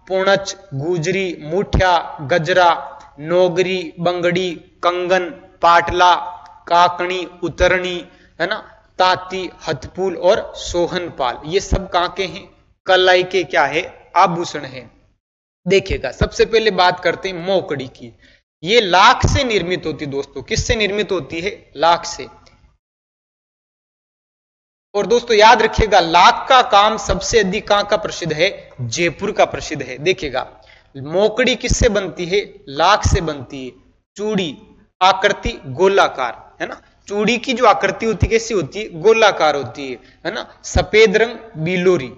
Speaker 2: पुणच गुजरी मुठिया गजरा नोगरी बंगड़ी कंगन पाटला काकणी उतरनी, है ना, ताती हथपुल और सोहनपाल, ये सब कहां के हैं, कलाई के क्या है, आभूषण है। देखिएगा सबसे पहले बात करते हैं मोकड़ी की। ये लाख से निर्मित होती दोस्तों, किससे निर्मित होती है, लाख से। और दोस्तों याद रखिएगा लाख का काम सबसे अधिक कहां का प्रसिद्ध है, जयपुर का प्रसिद्ध है। देखिएगा मोकड़ी किससे बनती है, लाख से बनती है। चूड़ी आकृति गोलाकार, है ना, चूड़ी की जो आकृति होती है कैसी होती है, गोलाकार होती है ना। सफेद रंग बिलोरी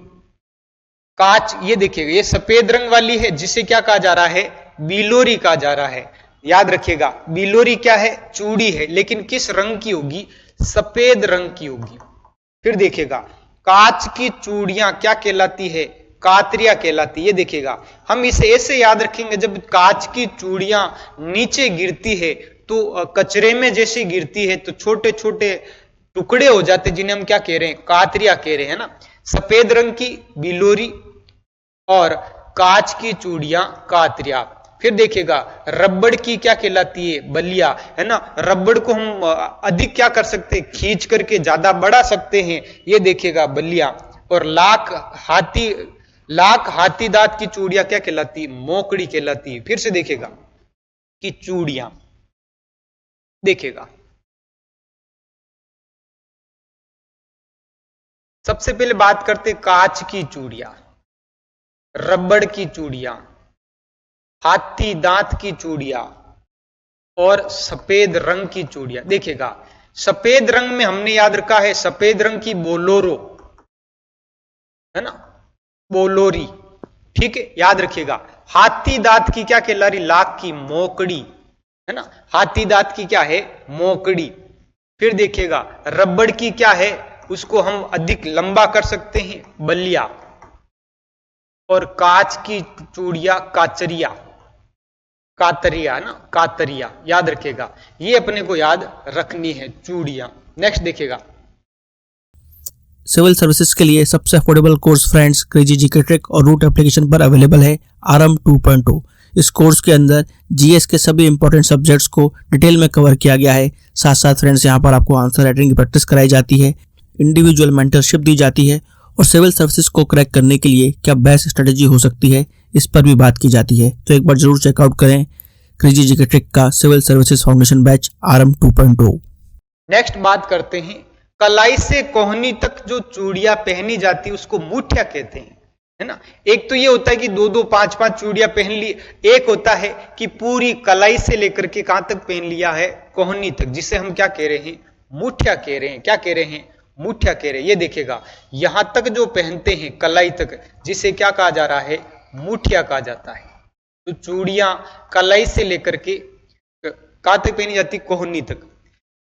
Speaker 2: कांच, ये देखिएगा ये सफेद रंग वाली है जिसे क्या कहा जा रहा है, बिलोरी कहा जा रहा है। याद रखिएगा बिलोरी क्या है, चूड़ी है, लेकिन किस रंग की होगी, सफेद रंग की होगी। फिर देखिएगा कांच की चूड़ियां क्या कहलाती है, कातरिया कहलाती है। ये देखिएगा हम इसे ऐसे याद रखेंगे, जब कांच की चूड़ियां नीचे गिरती है तो कचरे में जैसे गिरती है तो छोटे छोटे टुकड़े हो जाते, जिन्हें हम क्या कह रहे हैं, कातरिया कह रहे हैं ना। सफेद रंग की बिलोरी और कांच की चूड़ियां कातरिया। फिर देखिएगा रबड़ की क्या कहलाती है, बलिया, है ना। रबड़ को हम अधिक क्या कर सकते हैं, खींच करके ज्यादा बढ़ा सकते हैं, ये देखिएगा बलिया। और लाख हाथी दांत की चूड़ियां क्या कहलाती है, मोकड़ी कहलाती है। फिर से देखिएगा कि चूड़ियां, देखिएगा सबसे पहले बात करते कांच की चूड़ियां, रबड़ की चूड़ियां, हाथी दांत की चूड़ियां और सफेद रंग की चूड़ियां। देखिएगा सफेद रंग में हमने याद रखा है सफेद रंग की बोलोरो, है ना, बोलोरी, ठीक है, याद रखिएगा। हाथी दांत की क्या कहला रही, लाख की मोकड़ी, है ना, हाथी दांत की क्या है, मोकड़ी। फिर देखिएगा रबड़ की क्या है, उसको हम अधिक लंबा कर सकते हैं, बलिया। और कांच की चूड़ियां काचरिया, कातरिया ना, कातरिया, याद रखिएगा, ये अपने को याद रखनी है चूड़ियां। नेक्स्ट देखिएगा
Speaker 1: सिविल सर्विसेज के लिए सबसे affordable course friends crazy GK trick और रूट एप्लीकेशन पर अवेलेबल है आरएम 2.0। इस कोर्स के अंदर जीएस के सभी इंपॉर्टेंट सब्जेक्ट्स को डिटेल में कवर किया गया है। साथ साथ फ्रेंड्स यहाँ पर आपको आंसर राइटिंग की प्रैक्टिस कराई जाती है, इंडिविजुअल मेंटरशिप दी जाती है और सिविल सर्विसेज को क्रैक करने के लिए क्या बेस्ट स्ट्रेटेजी हो सकती है इस पर भी बात की जाती है। तो एक बार जरूर चेकआउट करें क्रेजी जीके ट्रिक का civil services foundation batch RM 2.0।
Speaker 2: Next बात करते हैं कलाई से कोहनी तक जो चूड़ियां पहनी जाती है उसको मुठिया कहते हैं, है ना। एक तो ये होता है कि दो दो पांच पांच चूड़ियां पहन ली, एक होता है कि पूरी कलाई से लेकर के कहां तक पहन लिया है, कोहनी तक, जिसे हम क्या कह रहे हैं, मुठिया कह रहे हैं। क्या कह रहे हैं, मुठिया कह रहे हैं। ये देखिएगा यहां तक जो पहनते हैं कलाई तक, जिसे क्या कहा जा रहा है, मुठिया कहा जाता है। तो चूड़ियां कलाई से लेकर के कहां तक पहनी जाती, कोहनी तक।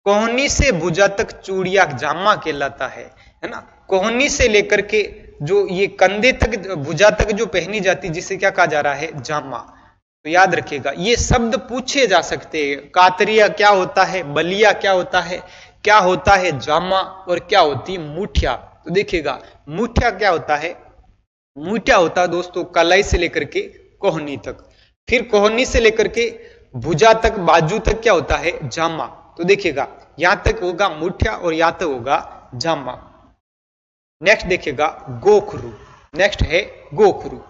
Speaker 2: कोहनी से भुजा तक चूड़िया जामा कहलाता है ना। कोहनी से लेकर के जो ये कंधे तक भुजा तक जो पहनी जाती जिसे क्या कहा जा रहा है, जामा। तो याद रखिएगा ये शब्द पूछे जा सकते हैं, कातरिया क्या होता है, बलिया क्या होता है, क्या होता है जामा, और क्या होती है मुठिया। तो देखिएगा मुठिया क्या होता है, मुठिया होता है दोस्तों कलाई से लेकर के कोहनी तक। फिर कोहनी से लेकर के भुजा तक, बाजू तक क्या होता है, जामा। तो देखिएगा यहां तक होगा मुठिया और यहां तक होगा जामा। नेक्स्ट देखिएगा गोखरू, नेक्स्ट है गोखरू।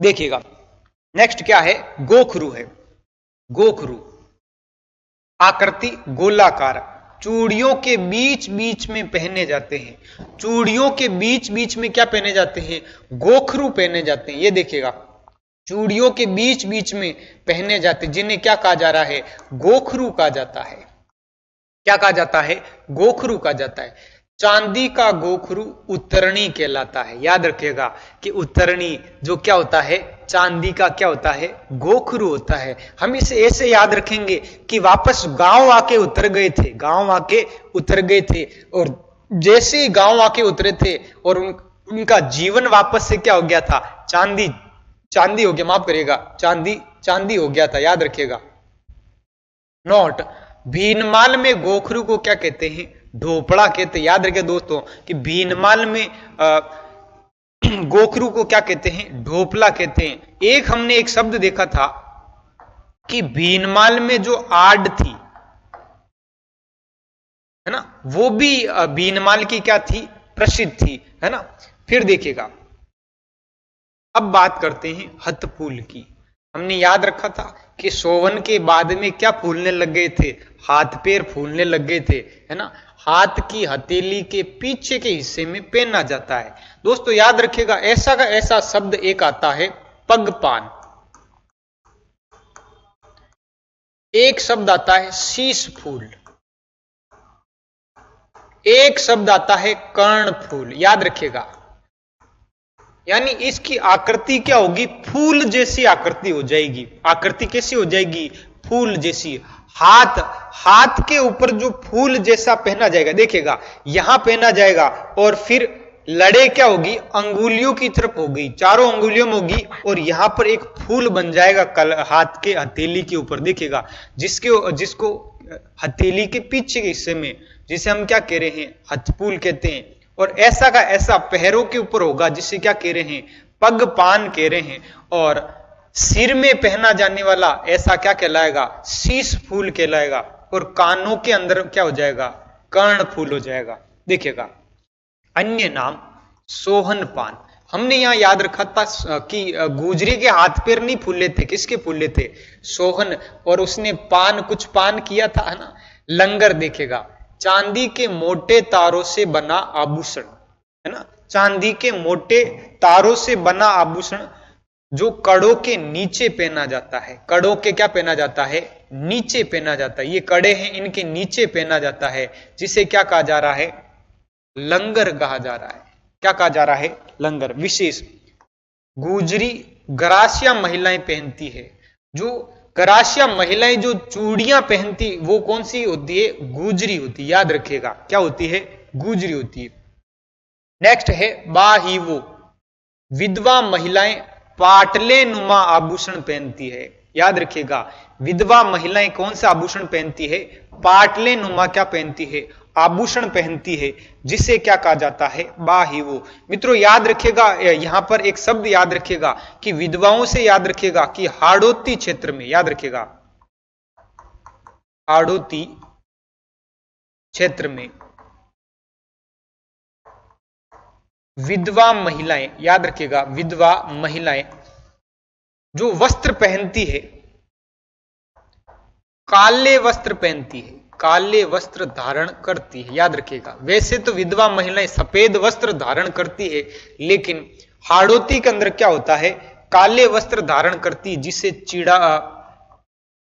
Speaker 2: देखिएगा नेक्स्ट क्या है, गोखरू है। गोखरू आकृति गोलाकार, चूड़ियों के बीच बीच में पहने जाते हैं। चूड़ियों के बीच बीच में क्या पहने जाते हैं, गोखरू पहने जाते हैं। ये देखिएगा चूड़ियों के बीच बीच में पहने जाते, जिन्हें क्या कहा जा रहा है, गोखरू कहा जाता है। क्या कहा जाता है, गोखरू कहा जाता है। चांदी का गोखरू उत्तरणी कहलाता है। याद रखिएगा कि उत्तरणी जो क्या होता है, चांदी का क्या होता है, गोखरू होता है। हम इसे ऐसे याद रखेंगे कि वापस गांव आके उतर गए थे, गांव आके उतर गए थे, और जैसे ही गांव आके उतरे थे और उनका जीवन वापस से क्या हो गया था, चांदी चांदी हो गया, माफ करिएगा, चांदी चांदी हो गया था। याद रखिएगा। नोट, भीनमाल में गोखरू को क्या कहते हैं, ढोपड़ा कहते हैं। याद रखिए दोस्तों कि भीनमाल में गोखरू को क्या कहते हैं, ढोपला कहते हैं। एक हमने एक शब्द देखा था कि भीनमाल में जो आड़ थी, है ना, वो भी भीनमाल की क्या थी, प्रसिद्ध थी, है ना। फिर देखिएगा अब बात करते हैं हथ फूल की। हमने याद रखा था कि सोवन के बाद में क्या फूलने लग गए थे, हाथ पैर फूलने लग गए थे, है ना। हाथ की हथेली के पीछे के हिस्से में पहना जाता है। दोस्तों याद रखिएगा ऐसा का ऐसा शब्द एक आता है पगपान, एक शब्द आता है शीश फूल, एक शब्द आता है कर्ण फूल। याद रखिएगा यानी इसकी आकृति क्या होगी, फूल जैसी आकृति हो जाएगी। आकृति कैसी हो जाएगी, फूल जैसी। हाथ के ऊपर जो फूल जैसा पहना जाएगा, देखिएगा यहां पहना जाएगा और फिर लड़े क्या होगी, अंगुलियों की तरफ होगी, चारों अंगुलियों में होगी, और यहां पर एक फूल बन जाएगा हाथ के हथेली के ऊपर। देखिएगा जिसको हथेली के पीछे के हिस्से में, जिसे हम क्या कह रहे हैं, हथफूल कहते हैं। और ऐसा का ऐसा पैरों के ऊपर होगा जिसे क्या कह रहे हैं, पगपान कह रहे हैं। और सिर में पहना जाने वाला ऐसा क्या कहलाएगा, शीश फूल कहलाएगा। और कानों के अंदर क्या हो जाएगा, कर्ण फूल हो जाएगा। देखिएगा अन्य नाम सोहन पान। हमने यहां याद रखा था कि गुजरी के हाथ पैर नहीं फूले थे, किसके फूले थे? सोहन, और उसने कुछ पान किया था, है ना। लंगर देखेगा, चांदी के मोटे तारों से बना आभूषण, है ना, चांदी के मोटे तारों से बना आभूषण जो कड़ों के नीचे पहना जाता है। कड़ों के क्या पहना जाता है? नीचे पहना जाता है। ये कड़े हैं, इनके नीचे पहना जाता है, जिसे क्या कहा जा रहा है? लंगर कहा जा रहा है। क्या कहा जा रहा है? लंगर। विशेष गुजरी गरासिया महिलाएं पहनती है। जो गरासिया महिलाएं जो चूड़ियां पहनती, वो कौन सी होती है? गुजरी होती है। याद रखिएगा, क्या होती है? गुजरी होती है। नेक्स्ट है बाहीवो, विधवा महिलाएं पाटले नुमा आभूषण पहनती है। याद रखिएगा, विधवा महिलाएं कौन सा आभूषण पहनती है? पाटले नुमा क्या पहनती है? आभूषण पहनती है, जिसे क्या कहा जाता है? बाहीवो। मित्रों याद रखिएगा, यहां पर एक शब्द याद रखिएगा कि विधवाओं से याद रखिएगा कि हाड़ौती क्षेत्र में, याद रखिएगा, हाड़ौती क्षेत्र में विधवा महिलाएं, याद रखिएगा, विधवा महिलाएं जो वस्त्र पहनती है, काले वस्त्र पहनती है, काले वस्त्र धारण करती है। याद रखिएगा, वैसे तो विधवा महिलाएं सफेद वस्त्र धारण करती है, लेकिन हाड़ौती के अंदर क्या होता है? काले वस्त्र धारण करती है, जिसे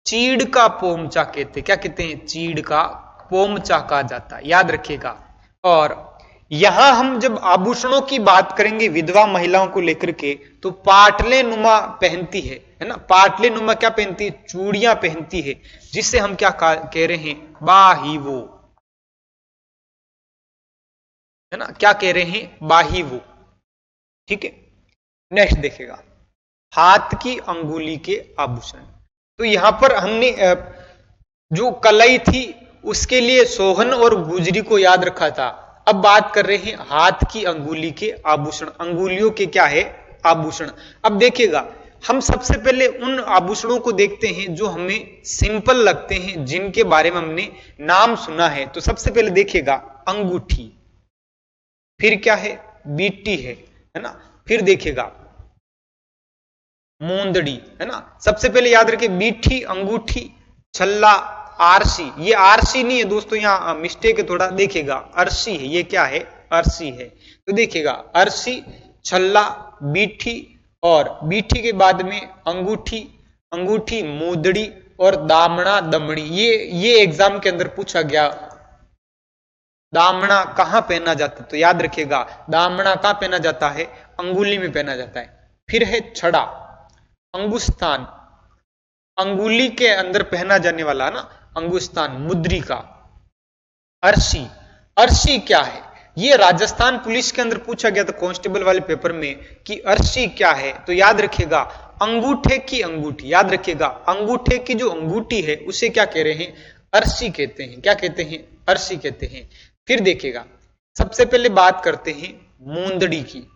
Speaker 2: चीड़ का पोमचा कहते। क्या कहते हैं? चीड़ का पोमचा कहा जाता है। याद रखिएगा। और यहां हम जब आभूषणों की बात करेंगे विधवा महिलाओं को लेकर के, तो पाटले नुमा पहनती है ना। पाटले नुमा क्या पहनती है? चूड़ियां पहनती है, जिससे हम क्या कह रहे हैं? बाहीवो, है ना। क्या कह रहे हैं? बाहीवो। ठीक है। नेक्स्ट देखिएगा, हाथ की अंगुली के आभूषण। तो यहां पर हमने जो कलाई थी उसके लिए सोहन और गुजरी को याद रखा था। अब बात कर रहे हैं हाथ की अंगुली के आभूषण। अंगुलियों के क्या है? आभूषण। अब देखिएगा, हम सबसे पहले उन आभूषणों को देखते हैं जो हमें सिंपल लगते हैं, जिनके बारे में हमने नाम सुना है। तो सबसे पहले देखिएगा, अंगूठी, फिर क्या है? बीटी है ना। फिर देखिएगा मूंदड़ी, है ना। सबसे पहले याद रखिए, बीठी, अंगूठी, छल्ला, आरसी। ये आरसी नहीं है दोस्तों, यहां मिस्टेक है थोड़ा, देखिएगा, अरसी है। ये क्या है? अरसी है। तो देखिएगा, अरसी, छल्ला, बीठी, और बीठी के बाद में अंगूठी, अंगूठी, मूंदड़ी और दामना, दमड़ी। ये एग्जाम के अंदर पूछा गया। दामना कहां पहना जाता है? तो याद रखिएगा, दामना कहां पहना जाता है? अंगुली में पहना जाता है। फिर है छड़ा, अंगुस्तान, अंगुली के अंदर पहना जाने वाला ना, अंगुस्तान, मुद्रिका। अरसी, अरसी क्या है? ये राजस्थान पुलिस के अंदर पूछा गया था कांस्टेबल वाले पेपर में कि अरसी क्या है। तो याद रखिएगा, अंगूठे की अंगूठी। याद रखिएगा, अंगूठे की जो अंगूठी है उसे क्या कह रहे हैं? अरसी कहते हैं। क्या कहते हैं? अरसी कहते हैं। फिर देखिएगा, सबसे पहले बात करते हैं मूंदड़ी की।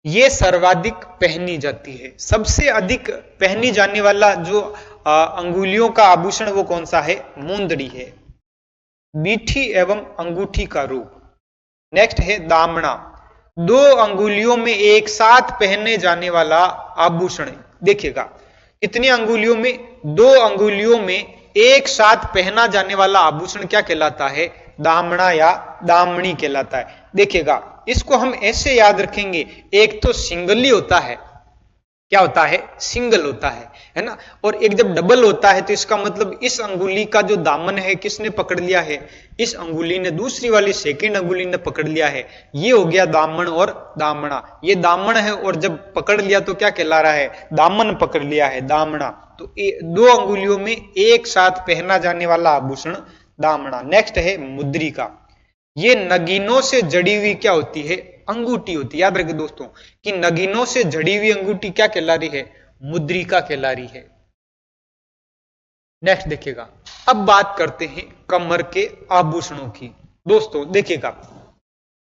Speaker 2: ये सर्वाधिक पहनी जाती है। सबसे अधिक पहनी जाने वाला जो अंगुलियों का आभूषण वो कौन सा है? मूंदड़ी है। बीठी एवं अंगूठी का रूप। नेक्स्ट है दामना, दो अंगुलियों में एक साथ पहने जाने वाला आभूषण। देखिएगा, कितनी अंगुलियों में? दो अंगुलियों में एक साथ पहना जाने वाला आभूषण क्या कहलाता है? दामना या दामनी कहलाता है। देखिएगा, इसको हम ऐसे याद रखेंगे, एक तो सिंगल ही होता है। क्या होता है? सिंगल होता है ना। और एक जब डबल होता है तो इसका मतलब इस अंगुली का जो दामन है किसने पकड़ लिया है? इस अंगुली ने, दूसरी वाली सेकंड अंगुली ने पकड़ लिया है। ये हो गया दामन और दामना। ये दामन है और जब पकड़ लिया तो क्या कहला रहा है? दामन पकड़ लिया है, दामना। तो दो अंगुलियों में एक साथ पहना जाने वाला आभूषण दामना। नेक्स्ट है मुद्रिका। ये नगीनों से जड़ी हुई क्या होती है? अंगूठी होती है। याद रखिए दोस्तों कि नगीनों से जड़ी हुई अंगूठी क्या कहला रही है? मुद्रिका कहला रही है। नेक्स्ट देखिएगा, अब बात करते हैं कमर के आभूषणों की। दोस्तों देखिएगा,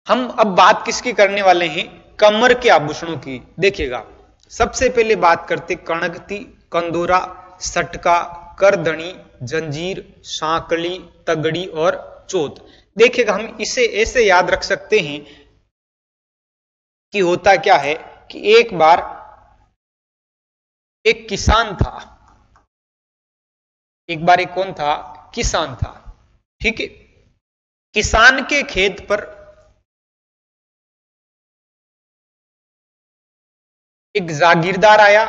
Speaker 2: हम अब बात किसकी करने वाले हैं? कमर के आभूषणों की। देखिएगा, सबसे पहले बात करते कणकती, कंदोरा, सटका, करदनी, जंजीर, सांकली, तगड़ी और चोत। देखिएगा, हम इसे ऐसे याद रख सकते हैं कि होता क्या है कि एक बार एक किसान था, एक बार एक कौन था? किसान था। ठीक है, किसान के खेत पर एक जागीरदार आया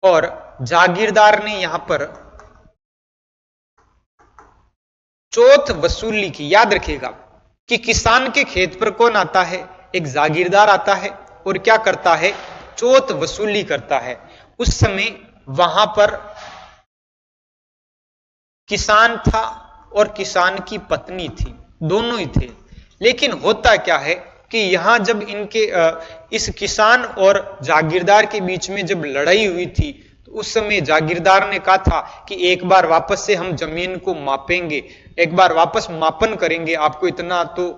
Speaker 2: और जागीरदार ने यहां पर चौथ वसूली की। याद रखिएगा कि किसान के खेत पर कौन आता है? एक जागीरदार आता है और क्या करता है? चौथ वसूली करता है। उस समय वहां पर किसान था और किसान की पत्नी थी, दोनों ही थे। लेकिन होता क्या है कि यहां जब इनके इस किसान और जागीरदार के बीच में जब लड़ाई हुई थी, तो उस समय जागीरदार ने कहा था कि एक बार वापस से हम जमीन को मापेंगे, एक बार वापस मापन करेंगे, आपको इतना तो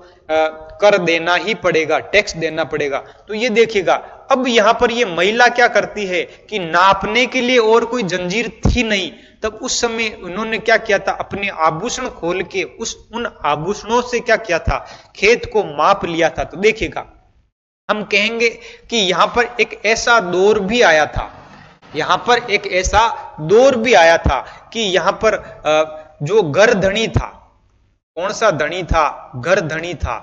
Speaker 2: कर देना ही पड़ेगा, टैक्स देना पड़ेगा। तो ये देखिएगा, अब यहां पर ये महिला क्या करती है कि नापने के लिए और कोई जंजीर थी नहीं, तब उस समय उन्होंने क्या किया था? अपने आभूषण खोल के उन आभूषणों से क्या किया था? खेत को माप लिया था। तो देखिएगा, हम कहेंगे कि यहां पर एक ऐसा दौर भी आया था, यहां पर एक ऐसा दौर भी आया था कि यहां पर जो गरधनी था, कौन सा धनी था? गरधनी था,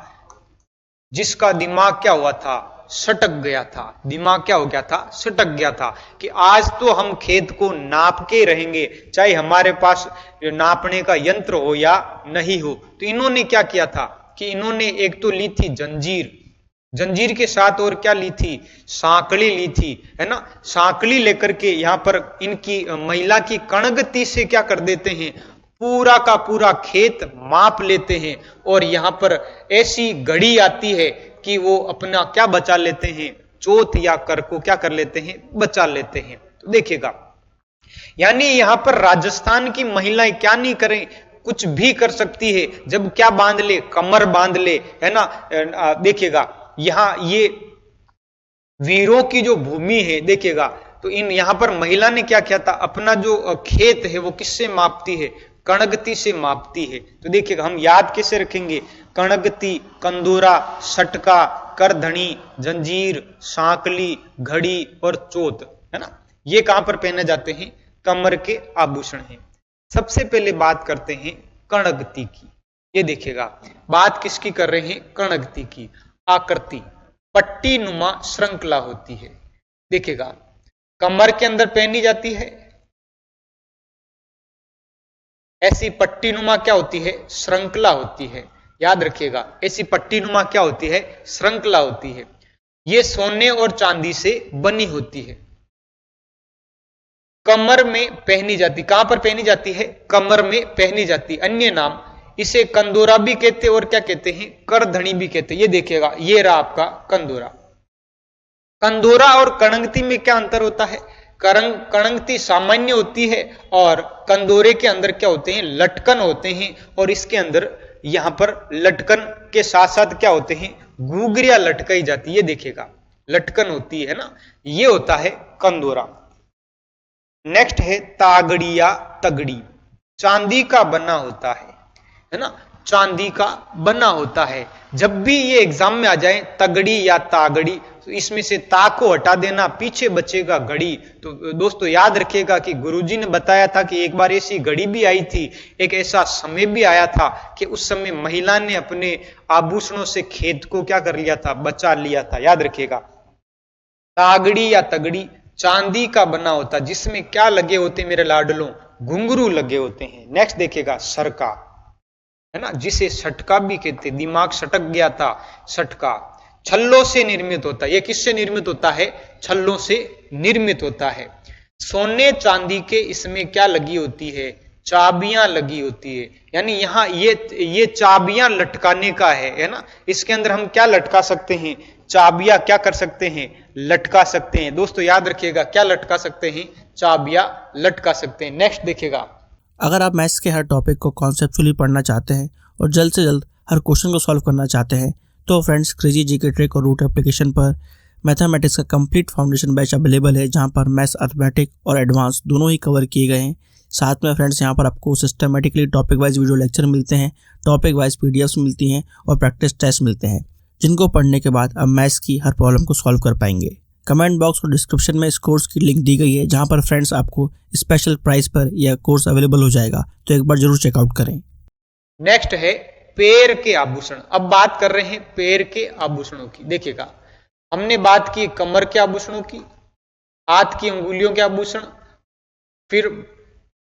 Speaker 2: जिसका दिमाग क्या हुआ था? सटक गया था। दिमाग क्या हो गया था? सटक गया था कि आज तो हम खेत को नाप के रहेंगे, चाहे हमारे पास नापने का यंत्र हो या नहीं हो। तो इन्होंने क्या किया था कि इन्होंने एक तो ली थी जंजीर, जंजीर के साथ और क्या ली थी? सांकली ली थी, है ना। सांकली लेकर के यहां पर इनकी महिला की कणगति से क्या कर देते हैं? पूरा का पूरा खेत माप लेते हैं। और यहां पर ऐसी घड़ी आती है कि वो अपना क्या बचा लेते हैं? चौथ या कर को क्या कर लेते हैं? बचा लेते हैं। तो देखिएगा, यानी यहां पर राजस्थान की महिलाएं क्या नहीं करें, कुछ भी कर सकती है। जब क्या बांध ले? कमर बांध ले, है ना। देखिएगा, यहां ये वीरों की जो भूमि है, देखिएगा, तो इन यहां पर महिला ने क्या किया था? अपना जो खेत है वो किससे मापती है? कणगति से मापती है। तो देखिएगा, हम याद कैसे रखेंगे? कणगति, कंदूरा, सटका, करधनी, जंजीर, सांकली, घड़ी और चोत, है ना। ये कहां पर पहने जाते हैं? कमर के आभूषण हैं। सबसे पहले बात करते हैं कणगति की। ये देखिएगा, बात किसकी कर रहे हैं? कणगति की। आकृति पट्टी नुमा श्रृंखला होती है। देखिएगा, कमर के अंदर पहनी जाती है, ऐसी पट्टी नुमा क्या होती है? श्रृंखला होती है। याद रखिएगा, ऐसी पट्टी नुमा क्या होती है? श्रृंखला होती है। ये सोने और चांदी से बनी होती है। कमर में पहनी जाती, कहां पर पहनी जाती है? कमर में पहनी जाती। अन्य नाम इसे कंदोरा भी कहते हैं और क्या कहते हैं? करधनी भी कहते हैं। ये देखिएगा, ये रहा आपका कंदोरा। कंदोरा और कणगति में क्या अंतर होता है? कणगति सामान्य होती है और कंदोरे के अंदर क्या होते हैं? लटकन होते हैं। और इसके अंदर यहां पर लटकन के साथ साथ क्या होते हैं? घुघरियां लटकाई जाती है। ये देखिएगा, लटकन होती है ना, ये होता है कंदोरा। नेक्स्ट है तागड़ी या तगड़ी। चांदी का बना होता है ना, चांदी का बना होता है। जब भी ये एग्जाम में आ जाए तगड़ी या तागड़ी, तो इसमें से ता को हटा देना, पीछे बचेगा घड़ी। तो दोस्तों याद रखिएगा कि गुरुजी ने बताया था कि एक बार ऐसी घड़ी भी आई थी, एक ऐसा समय भी आया था कि उस समय महिला ने अपने आभूषणों से खेत को क्या कर लिया था? बचा लिया था। याद रखिएगा, तागड़ी या तगड़ी चांदी का बना होता, जिसमें क्या लगे होते मेरे लाडलों? घुंघरू लगे होते हैं। नेक्स्ट देखिएगा, सरका, है ना, जिसे सटका भी कहते। दिमाग सटक गया था, सटका। छल्लों से निर्मित होता है। ये किससे निर्मित होता है? छल्लों से निर्मित होता है। सोने चांदी के इसमें क्या लगी होती है? चाबियां लगी होती है। यानी यहां ये चाबियां लटकाने का है ना। इसके अंदर हम क्या लटका सकते हैं? चाबियां क्या कर सकते हैं? लटका सकते हैं। दोस्तों याद रखिएगा, क्या लटका सकते हैं? चाबियां लटका सकते हैं। नेक्स्ट देखिएगा,
Speaker 1: अगर आप मैथ्स के हर टॉपिक को कॉन्सेप्चुअली पढ़ना चाहते हैं और जल्द से जल्द हर क्वेश्चन को सॉल्व करना चाहते हैं, तो फ्रेंड्स क्रेजी जीके ट्रिक और रूट एप्लीकेशन पर मैथमेटिक्स का कंप्लीट फाउंडेशन बैच अवेलेबल है, जहां पर मैथ्स, अर्थमेटिक और एडवांस दोनों ही कवर किए गए हैं। साथ में फ्रेंड्स यहाँ पर आपको systematically topic wise video lecture मिलते हैं, टॉपिक वाइज पीडीएफ्स मिलती हैं और प्रैक्टिस टेस्ट मिलते हैं। जिनको पढ़ने के बाद आप मैथ्स की हर प्रॉब्लम को सॉल्व कर पाएंगे। कमेंट बॉक्स और डिस्क्रिप्शन में इस कोर्स की लिंक दी गई है, जहां पर फ्रेंड्स आपको स्पेशल प्राइस पर यह कोर्स अवेलेबल हो जाएगा, तो एक बार जरूर चेकआउट करें।
Speaker 2: नेक्स्ट है पैर के आभूषण। अब बात कर रहे हैं पैर के आभूषणों की। देखिएगा, हमने बात की कमर के आभूषणों की, हाथ की अंगुलियों के आभूषण, फिर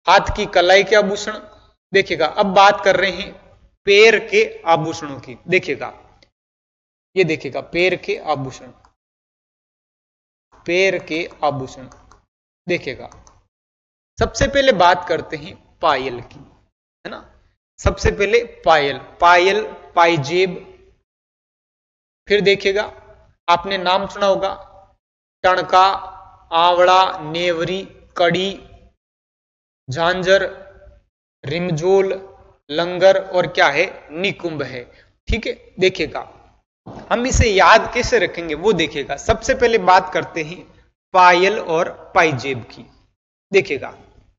Speaker 2: हाथ की कलाई के आभूषण। देखिएगा, अब बात कर रहे हैं पैर के आभूषणों की। देखिएगा, ये देखिएगा पैर के आभूषण, पैर के आभूषण। देखिएगा, सबसे पहले बात करते हैं पायल की, है ना। सबसे पहले पायल, पायल, पाइजेब। फिर देखिएगा, आपने नाम सुना होगा टणका, आवड़ा, नेवरी, कड़ी, झांझर, रिमझोल, लंगर और क्या है, निकुंभ है। ठीक है, देखिएगा हम इसे याद कैसे रखेंगे वो देखिएगा। सबसे पहले बात करते हैं पायल और पाइजेब की। देखिएगा,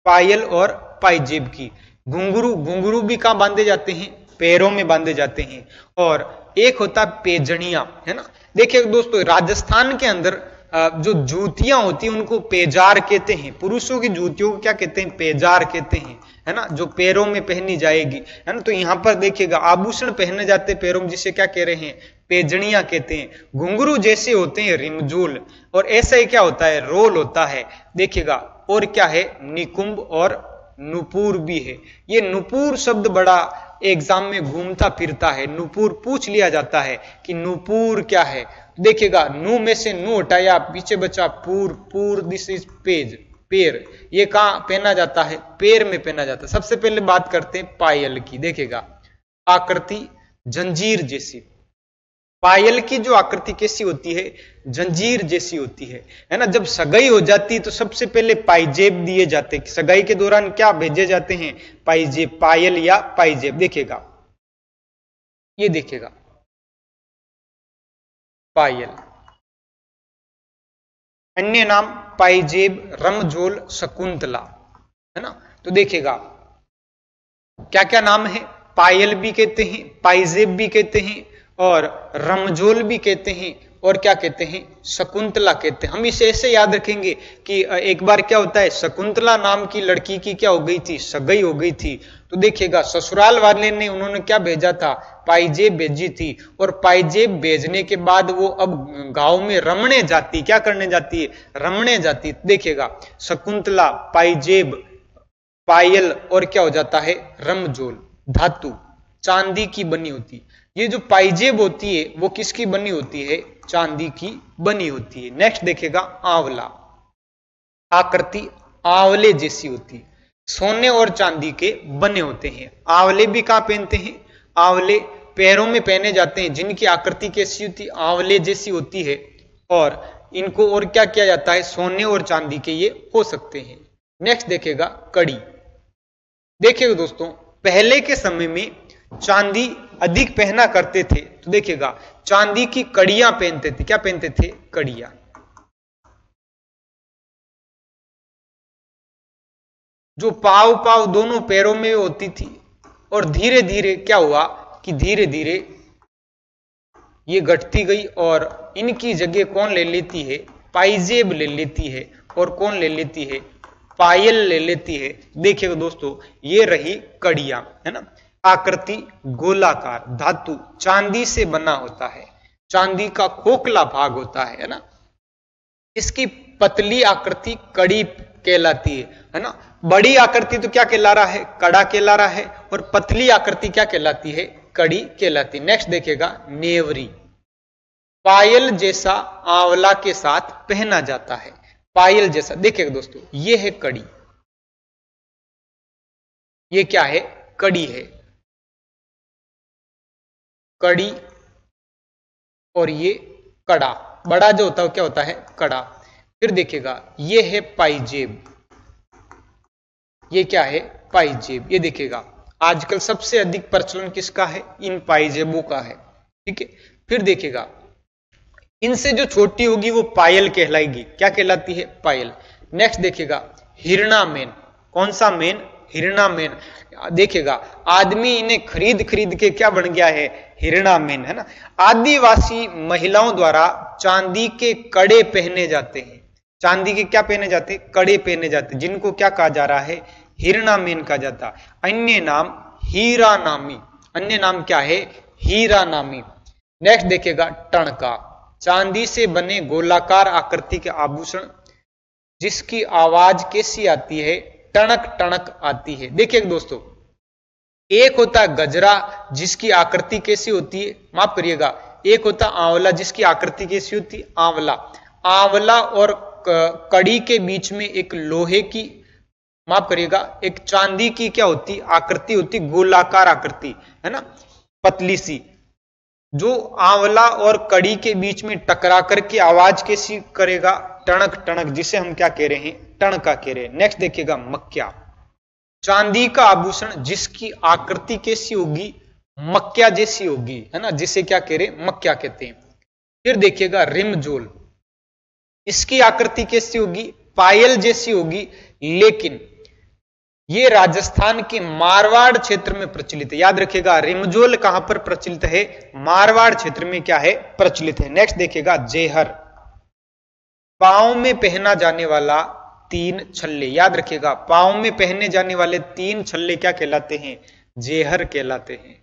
Speaker 2: पायल और पाइजेब की। घुंघरू, घुंघरू भी कहां बांधे जाते हैं, पैरों में बांधे जाते हैं। और एक होता है पेजड़ियां, है ना। देखिए दोस्तों, राजस्थान के अंदर जो जूतियां होती हैं उनको पेजार कहते हैं। पुरुषों की जूतियों को क्या कहते हैं, पेजार कहते हैं, है ना, जो पैरों में पहनी जाएगी, है ना। तो यहां पर देखिएगा आभूषण पहने जाते हैं पैरों में, जिसे क्या कह रहे हैं, पेजड़ियां कहते हैं। घुंघरू जैसे होते हैं रिमझोल, और ऐसा ही क्या होता है, रोल होता है। देखिएगा, और क्या है, निकुंभ और नुपुर भी है। ये नुपुर शब्द बड़ा एग्जाम में घूमता फिरता है। नुपुर पूछ लिया जाता है कि नुपुर क्या है। देखिएगा, नु में से नु हटाया, पीछे बचा पूर, पूर, दिस इज पेज, पैर। ये कहां पहना जाता है, पैर में पहना जाता है। सबसे पहले बात करते हैं पायल की। देखिएगा, आकृति जंजीर जैसी। पायल की जो आकृति कैसी होती है, जंजीर जैसी होती है ना। जब सगाई हो जाती है तो सबसे पहले पाइजेब दिए जाते हैं। सगाई के दौरान क्या भेजे जाते हैं, पाइजेब, पायल या पाइजेब। देखिएगा, ये देखिएगा पायल, अन्य नाम पाइजेब, रमझोल, शकुंतला, है ना। तो देखिएगा क्या क्या नाम है, पायल भी कहते हैं, पाइजेब भी कहते हैं, और रमझोल भी कहते हैं, और क्या कहते हैं, शकुंतला कहते हैं। हम इसे ऐसे याद रखेंगे कि एक बार क्या होता है, शकुंतला नाम की लड़की की क्या हो गई थी, सगाई हो गई थी। तो देखिएगा, ससुराल वाले ने उन्होंने क्या भेजा था, पाइजेब भेजी थी। और पाइजेब भेजने के बाद वो अब गांव में रमणे जाती, क्या करने जाती है, रमणे जाती। देखिएगा, शकुंतला, पाइजेब, पायल, और क्या हो जाता है, रमझोल। धातु चांदी की बनी होती। ये जो पाइजेब होती है वो किसकी बनी होती है, चांदी की बनी होती है। नेक्स्ट देखिएगा, आंवला, आकृति आंवले जैसी होती है, सोने और चांदी के बने होते हैं। आंवले भी कहां पहनते हैं, आंवले पैरों में पहने जाते हैं, जिनकी आकृति कैसी होती, आंवले जैसी होती है। और इनको और क्या किया जाता है, सोने और चांदी के ये हो सकते हैं। नेक्स्ट देखिएगा, कड़ी। देखिएगा दोस्तों, पहले के समय में चांदी अधिक पहना करते थे, तो देखिएगा चांदी की कड़ियां पहनते थे। क्या पहनते थे, कड़ियां। जो पाव पाव दोनों पैरों में होती थी। और धीरे धीरे क्या हुआ कि धीरे धीरे ये घटती गई, और इनकी जगह कौन ले लेती है, पाइजेब ले लेती है। और कौन ले लेती है, पायल ले लेती है। देखिएगा दोस्तों, ये रही कड़ियां, है ना। आकृति गोलाकार, धातु चांदी से बना होता है, चांदी का खोखला भाग होता है ना। इसकी पतली आकृति कड़ी कहलाती है ना। बड़ी आकृति तो क्या कहला रहा है, कड़ा कहला रहा है, और पतली आकृति क्या कहलाती है, कड़ी कहलाती। नेक्स्ट देखिएगा, नेवरी, पायल जैसा आंवला के साथ पहना जाता है, पायल जैसा। देखिएगा दोस्तों, ये है कड़ी, ये क्या है, कड़ी है, कड़ी। और ये कड़ा, बड़ा जो होता है क्या होता है, कड़ा। फिर देखिएगा, ये है पाइजेब, ये क्या है, पाइजेब। ये देखिएगा, आजकल सबसे अधिक प्रचलन किसका है, इन पाइजेबों का है। ठीक है। फिर देखिएगा, इनसे जो छोटी होगी वो पायल कहलाएगी। क्या कहलाती है, पायल। नेक्स्ट देखिएगा, हिरणा मेन। कौन सा मेन, हिरणामेन। देखिएगा आदमी इन्हें खरीद खरीद के क्या बन गया है, हिरणामेन, है ना। आदिवासी महिलाओं द्वारा चांदी के कड़े पहने जाते हैं, चांदी के क्या पहने जाते, कड़े पहने जाते, जिनको क्या कहा जा रहा है, हिरणामेन कहा जाता। अन्य नाम हीरा नामी, अन्य नाम क्या है, हीरा नामी। नेक्स्ट देखिएगा टणका, चांदी से बने गोलाकार आकृति के आभूषण जिसकी आवाज कैसी आती है, टणक टणक आती है। देखिए दोस्तों, एक होता है गजरा जिसकी आकृति कैसी होती है, माफ करिएगा, एक होता आंवला जिसकी आकृति कैसी होती है, आंवला। आंवला और कड़ी के बीच में एक लोहे की, माफ करिएगा, एक चांदी की क्या होती, आकृति होती, गोलाकार आकृति, है ना, पतली सी, जो आंवला और कड़ी के बीच में टकरा करके आवाज कैसी करेगा, टणक टणक, जिसे हम क्या कह रहे हैं, टणका कह रहे हैं। नेक्स्ट देखिएगा मक्या, चांदी का आभूषण जिसकी आकृति कैसी होगी, मक्या जैसी होगी, है ना, जिसे क्या कह रहे हैं, मक्या कहते हैं। फिर देखिएगा रिमजोल, इसकी आकृति कैसी होगी, पायल जैसी होगी, लेकिन ये राजस्थान के मारवाड़ क्षेत्र में प्रचलित है। याद रखिएगा रिमजोल कहां पर प्रचलित है, मारवाड़ क्षेत्र में क्या है, प्रचलित है। नेक्स्ट देखिएगा जेहर, पांव में पहना जाने वाला 3 छल्ले। याद रखिएगा पांव में पहने जाने वाले 3 छल्ले क्या कहलाते हैं, जेहर कहलाते हैं।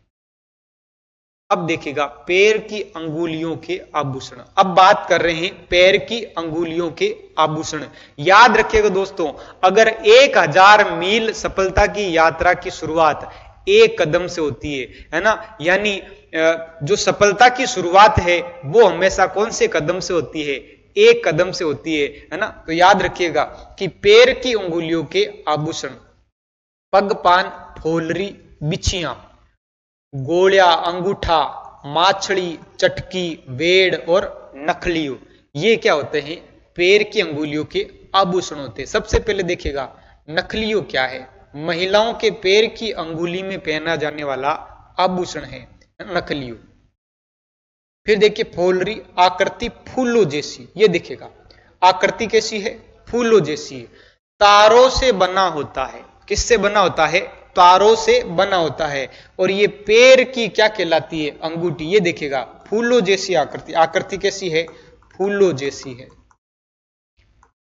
Speaker 2: अब देखिएगा पैर की अंगुलियों के आभूषण, अब बात कर रहे हैं पैर की अंगुलियों के आभूषण। याद रखिएगा दोस्तों, अगर 1000 मील सफलता की यात्रा की शुरुआत 1 कदम से होती है ना, यानी जो सफलता की शुरुआत है वो हमेशा कौन से कदम से होती है, 1 कदम से होती है ना। तो याद रखिएगा कि पैर की अंगुलियों के आभूषण, पगपान, फोलरी, बिछियां, गोलिया, अंगूठा, माछड़ी, चटकी, वेड़ और नखलियों, ये क्या होते हैं, पैर की अंगुलियों के आभूषण होते हैं। सबसे पहले देखिएगा नखलियों क्या है, महिलाओं के पैर की अंगुली में पहना जाने वाला आभूषण है नखलियों। फिर देखिए फोलरी, आकृति फूलों जैसी, ये देखिएगा आकृति कैसी है, फूलों जैसी है, तारों से बना होता है। किससे बना होता है, तारों से बना होता है, और ये पैर की क्या कहलाती है, अंगूठी। ये देखिएगा फूलों जैसी आकृति, आकृति कैसी है, फूलों जैसी है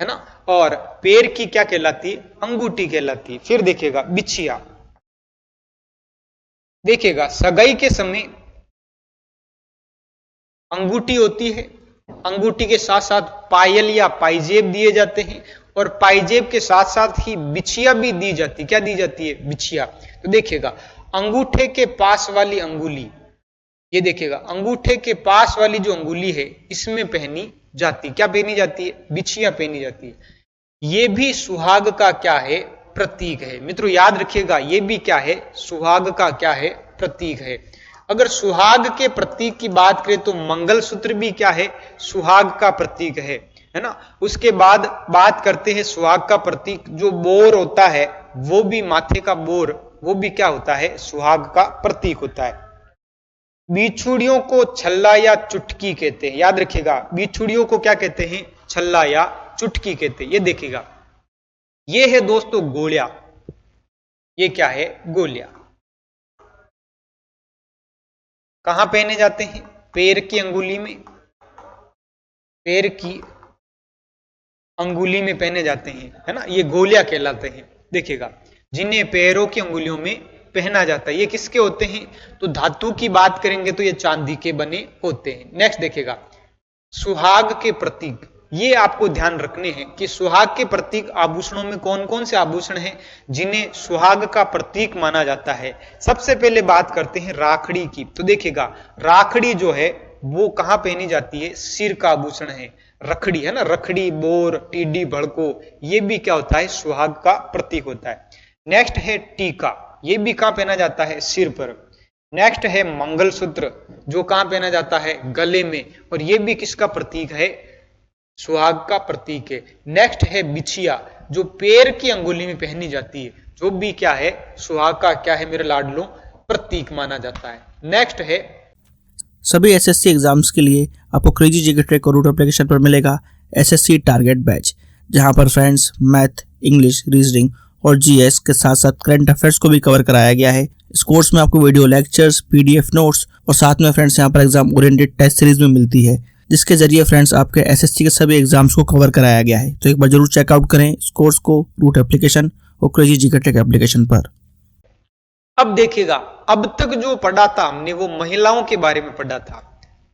Speaker 2: ना, और पैर की क्या कहलाती है, अंगूठी कहलाती है। फिर देखिएगा बिछिया, देखिएगा सगाई के समय अंगूठी होती है, अंगूठी के साथ साथ पायल या पाइजेब दिए जाते हैं, और पाइजेब के साथ साथ ही बिछिया भी दी जाती, क्या दी जाती है, बिछिया। तो देखिएगा अंगूठे के पास वाली अंगुली, ये देखिएगा अंगूठे के पास वाली जो अंगुली है इसमें पहनी जाती, क्या पहनी जाती है, बिछिया पहनी जाती है। ये भी सुहाग का क्या है, प्रतीक है। मित्रों याद रखिएगा ये भी क्या है, सुहाग का क्या है, प्रतीक है। अगर सुहाग के प्रतीक की बात करें तो मंगलसूत्र भी क्या है, सुहाग का प्रतीक है ना। उसके बाद बात करते हैं सुहाग का प्रतीक जो बोर होता है, वो भी माथे का बोर, वो भी क्या होता है, सुहाग का प्रतीक होता है। बिछुड़ियों को छल्ला या चुटकी कहते हैं। याद रखिएगा बिछुड़ियों को क्या कहते हैं, छल्ला या चुटकी कहते हैं। ये देखिएगा ये है दोस्तों गोलिया, ये क्या है, गोलिया। कहां पहने जाते हैं, पैर की अंगुली में, पैर की अंगुली में पहने जाते हैं, है ना, ये गोलिया कहलाते हैं। देखिएगा जिन्हें पैरों की अंगुलियों में पहना जाता है, ये किसके होते हैं, तो धातु की बात करेंगे तो ये चांदी के बने होते हैं। नेक्स्ट देखिएगा सुहाग के प्रतीक, ये आपको ध्यान रखने हैं कि सुहाग के प्रतीक आभूषणों में कौन कौन से आभूषण हैं जिन्हें सुहाग का प्रतीक माना जाता है। सबसे पहले बात करते हैं राखड़ी की। तो देखिएगा राखड़ी जो है वो कहां पहनी जाती है, सिर का आभूषण है, रखड़ी, है ना, रखड़ी, बोर, टीडी, भड़को, ये भी क्या होता है, सुहाग का प्रतीक होता है। नेक्स्ट है टीका, ये भी कहां पहना जाता है, सिर पर। नेक्स्ट है मंगलसूत्र जो कहां पहना जाता है, गले में, और ये भी किसका प्रतीक है, सुहाग का प्रतीक है। नेक्स्ट है बिछिया जो पैर की अंगुली में पहनी जाती है, जो भी क्या है, सुहाग का क्या है मेरे लाडलो, प्रतीक माना जाता है। नेक्स्ट है
Speaker 1: सभी एसएससी एग्जाम्स के लिए आपको क्रेजी जीके ट्रैक और रूट एप्लीकेशन पर मिलेगा एसएससी टारगेट बैच, जहां पर फ्रेंड्स मैथ, इंग्लिश, रीजनिंग और जीएस के साथ साथ करंट अफेयर्स को भी कवर कराया गया है। इस कोर्स में आपको वीडियो लेक्चर्स, पीडीएफ नोट्स और साथ में फ्रेंड्स यहाँ पर एग्जाम ओरिएंटेड टेस्ट सीरीज में मिलती है, जिसके जरिए फ्रेंड्स आपके एसएससी के सभी एग्जाम्स को कवर कराया गया है। तो एक बार जरूर चेकआउट करें इस कोर्स को रूट एप्लीकेशन और क्रेजी जीके ट्रिक एप्लीकेशन पर।
Speaker 2: अब देखिएगा, अब तक जो पढ़ा था हमने वो महिलाओं के बारे में पढ़ा था।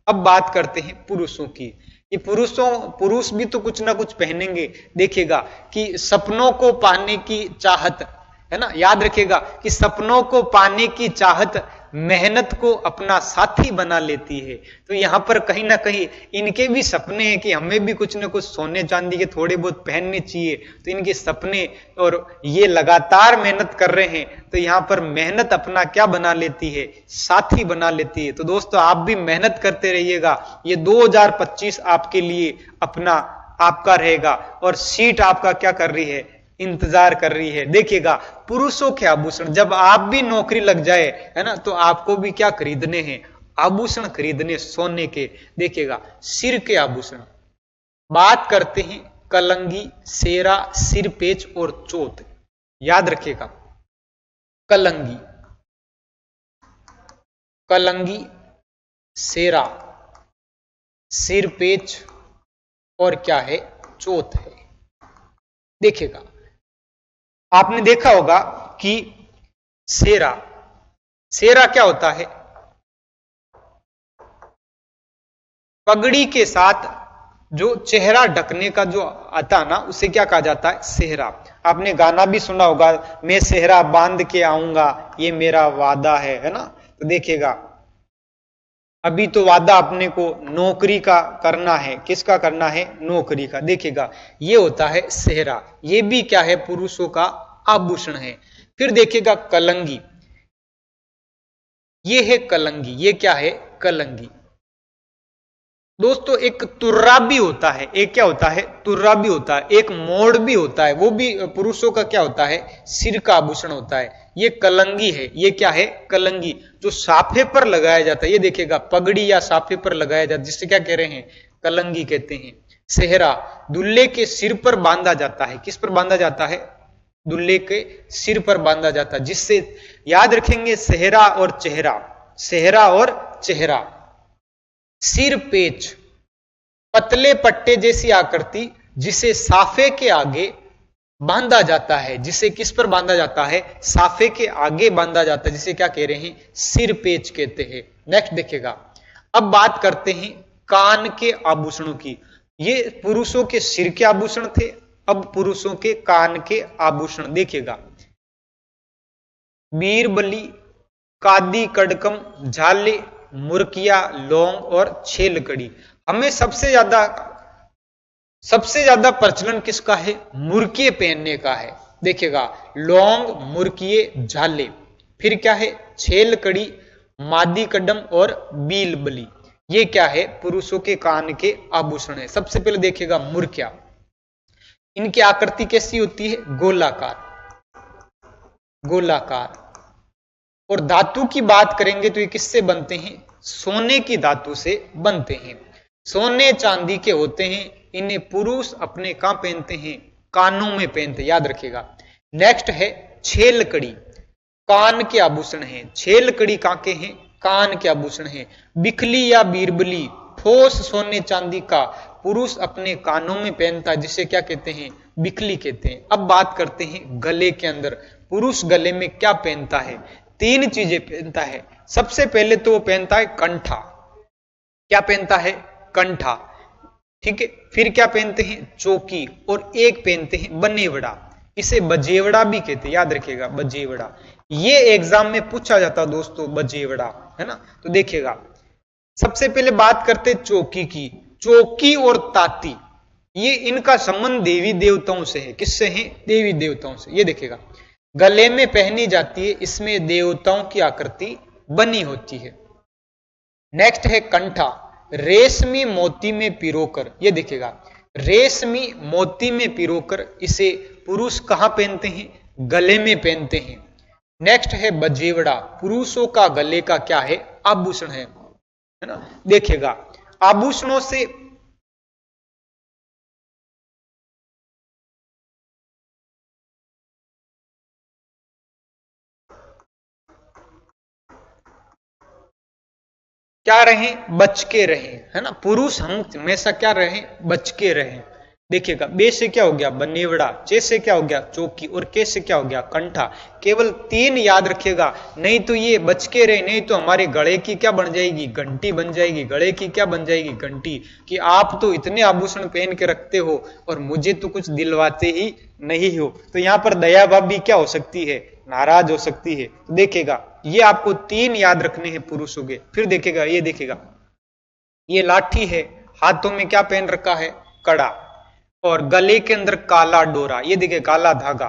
Speaker 2: अब बात करते हैं पुरुषों की। ये पुरुष भी तो कुछ ना कुछ पहनेंगे। देखिएगा कि सपनों को पाने की चाहत, है ना, याद रखिएगा कि सपनों को पाने की चाहत मेहनत को अपना साथी बना लेती है। तो यहां पर कहीं ना कहीं इनके भी सपने हैं कि हमें भी कुछ ना कुछ सोने चांदी के थोड़े बहुत पहनने चाहिए। तो इनके सपने, और ये लगातार मेहनत कर रहे हैं, तो यहां पर मेहनत अपना क्या बना लेती है, साथी बना लेती है। तो दोस्तों आप भी मेहनत करते रहिएगा। ये 2025 आपके लिए अपना आपका रहेगा और सीट आपका क्या कर रही है, इंतजार कर रही है। देखिएगा पुरुषों के आभूषण, जब आप भी नौकरी लग जाए, है ना, तो आपको भी क्या खरीदने हैं, आभूषण खरीदने सोने के। देखिएगा सिर के आभूषण, बात करते हैं कलंगी, सेरा, सिरपेच और चोट। याद रखिएगा कलंगी, कलंगी, सेरा, सिरपेच और क्या है, चोट है। देखिएगा आपने देखा होगा कि सेरा, सेरा क्या होता है, पगड़ी के साथ जो चेहरा ढकने का जो आता ना, उसे क्या कहा जाता है, सेहरा। आपने गाना भी सुना होगा, मैं सेहरा बांध के आऊंगा, ये मेरा वादा है ना। तो देखिएगा अभी तो वादा अपने को नौकरी का करना है। किसका करना है, नौकरी का। देखिएगा ये होता है सेहरा, ये भी क्या है, पुरुषों का आभूषण है। फिर देखिएगा कलंगी, ये है कलंगी, ये क्या है, कलंगी। दोस्तों एक तुर्रा भी होता है, एक क्या होता है, तुर्रा भी होता है, एक मोड़ भी होता है, वो भी पुरुषों का क्या होता है, सिर का आभूषण होता है। ये कलंगी है, ये क्या है, कलंगी, जो साफे पर लगाया जाता है। ये देखिएगा पगड़ी या साफे पर लगाया जाता है, जिससे क्या कह रहे हैं, कलंगी कहते हैं। सेहरा दूल्हे के सिर पर बांधा जाता है। किस पर बांधा जाता है, दूल्हे के सिर पर बांधा जाता है, जिससे याद रखेंगे सेहरा और चेहरा, सेहरा और चेहरा। सिर पेच, पतले पट्टे जैसी आकृति जिसे साफे के आगे बांधा जाता है, जिसे किस पर बांधा जाता है, साफे के आगे बांधा जाता है, जिसे क्या कह रहे हैं, सिर पेच कहते हैं। नेक्स्ट देखिएगा, अब बात करते हैं कान के आभूषणों की। ये पुरुषों के सिर के आभूषण थे, अब पुरुषों के कान के आभूषण। देखिएगा बीरबली, कादी कड़कम, झाले, मुर्किया, लौंग और छेलकड़ी। हमें सबसे ज्यादा प्रचलन किसका है, मुर्किए पहनने का है। देखिएगा लौंग, मुर्किए, झाले, फिर क्या है, छेलकड़ी, मादी कदम और बीलबली। ये क्या है, पुरुषों के कान के आभूषण है। सबसे पहले देखिएगा मुर्किया, इनकी आकृति कैसी होती है, गोलाकार, गोलाकार। और धातु की बात करेंगे तो ये किससे बनते हैं, सोने की धातु से बनते हैं, सोने चांदी के होते हैं। इन्हें पुरुष अपने कहां पहनते हैं, कानों में पहनते हैं, याद रखिएगा। नेक्स्ट है छेलकड़ी, कान के आभूषण है। छेलकड़ी कहां के हैं, कान के आभूषण है। बिखली या बीरबली, ठोस सोने चांदी का, पुरुष अपने कानों में पहनता है, जिसे क्या कहते हैं, बिखली कहते हैं। अब बात करते हैं गले के अंदर, पुरुष गले में क्या पहनता है, तीन चीजें पहनता है। सबसे पहले तो वो पहनता है कंठा, क्या पहनता है, कंठा, ठीक है। फिर क्या पहनते हैं, चौकी, और एक पहनते हैं बनेवड़ा, इसे बजेवड़ा भी कहते हैं, याद रखिएगा बजेवड़ा। ये एग्जाम में पूछा जाता दोस्तों, बजेवड़ा, है ना। तो देखिएगा सबसे पहले बात करते चौकी की। चौकी और ताती, ये इनका संबंध देवी देवताओं से है। किससे है, देवी देवताओं से। ये देखिएगा गले में पहनी जाती है, इसमें देवताओं की आकृति बनी होती है। नेक्स्ट है कंठा, रेशमी मोती में पिरोकर। ये देखिएगा रेशमी मोती में पिरोकर, इसे पुरुष कहां पहनते हैं, गले में पहनते हैं। नेक्स्ट है बजेवड़ा, पुरुषों का गले का क्या है, आभूषण है ना। देखिएगा आभूषणों से क्या रहें, बच के रहें, है ना। पुरुष हम हमेशा क्या रहें, बच के रहें। देखिएगा, बे से क्या हो गया, बनेवड़ा, चे से क्या हो गया, चौकी, और के से क्या हो गया, कंठा। केवल 3 याद रखिएगा, नहीं तो ये बच के रहे, नहीं तो हमारे गले की क्या बन जाएगी, घंटी बन जाएगी। गले की क्या बन जाएगी, घंटी। कि आप तो इतने आभूषण पहन के रखते हो और मुझे तो कुछ दिलवाते ही नहीं हो। तो यहाँ पर दया भाभी क्या हो सकती है, नाराज हो सकती है। तो देखिएगा, ये आपको 3 याद रखने हैं पुरुषों के। फिर देखिएगा, ये देखिएगा, ये लाठी है, हाथों में क्या पहन रखा है, कड़ा, और गले के अंदर काला डोरा, ये देखिए काला धागा,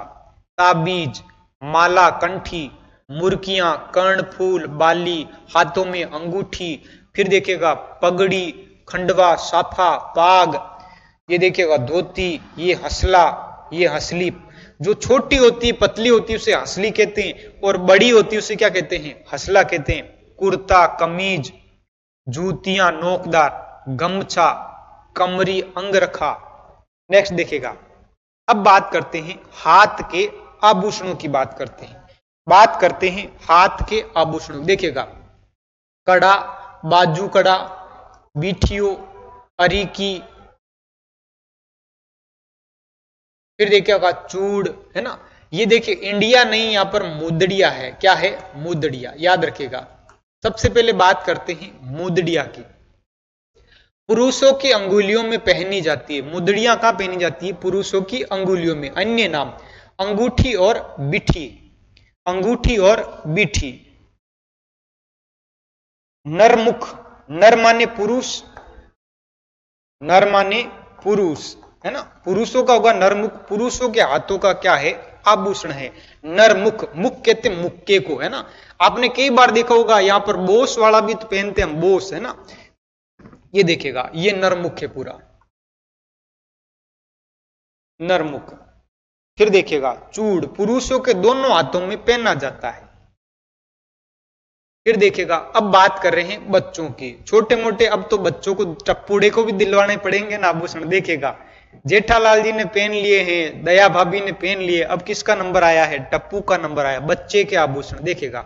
Speaker 2: ताबीज, माला, कंठी, मुर्कियां, कर्णफूल, बाली, हाथों में अंगूठी। फिर देखिएगा पगड़ी, खंडवा, साफा, पाग, ये देखिएगा धोती, ये हसला, ये हसली। जो छोटी होती है, पतली होती है, उसे हसली कहते हैं, और बड़ी होती है उसे क्या कहते हैं, हसला कहते हैं। कुर्ता, कमीज, जूतियां नोकदार, गमछा, कमरी अंगरखा। नेक्स्ट देखिएगा, अब बात करते हैं हाथ के आभूषणों की बात करते हैं। बात करते हैं हाथ के आभूषणों। देखिएगा, कड़ा, बाजू कड़ा, बीठियो, अरीकी, फिर देखिएगा चूड़, है ना। ये देखिए इंडिया नहीं, यहां पर मुदड़िया है। क्या है, मुदड़िया, याद रखिएगा। सबसे पहले बात करते हैं मुदड़िया की। पुरुषों की अंगुलियों में पहनी जाती है। मुदड़ियां कहां पहनी जाती है, पुरुषों की अंगुलियों में। अन्य नाम अंगूठी और बिठी, अंगूठी और बिठी। नरमुख, नर माने पुरुष, नर माने पुरुष, है ना। पुरुषों का होगा नरमुख, पुरुषों के हाथों का क्या है, आभूषण है नरमुख। मुख कहते मुक्के को, है ना। आपने कई बार देखा होगा, यहां पर बोस वाला भी तो पहनते हैं हम, बोस, है ना। ये देखिएगा, ये नरमुख है पूरा, नरमुख। फिर देखिएगा चूड़, पुरुषों के दोनों हाथों में पहना जाता है। फिर देखिएगा, अब बात कर रहे हैं बच्चों की, छोटे मोटे। अब तो बच्चों को, टप्पूड़े को भी दिलवाने पड़ेंगे ना आभूषण। देखिएगा, जेठालाल जी ने पहन लिए हैं, दया भाभी ने पहन लिए, अब किसका नंबर आया है, टप्पू का नंबर आया। बच्चे के आभूषण देखिएगा,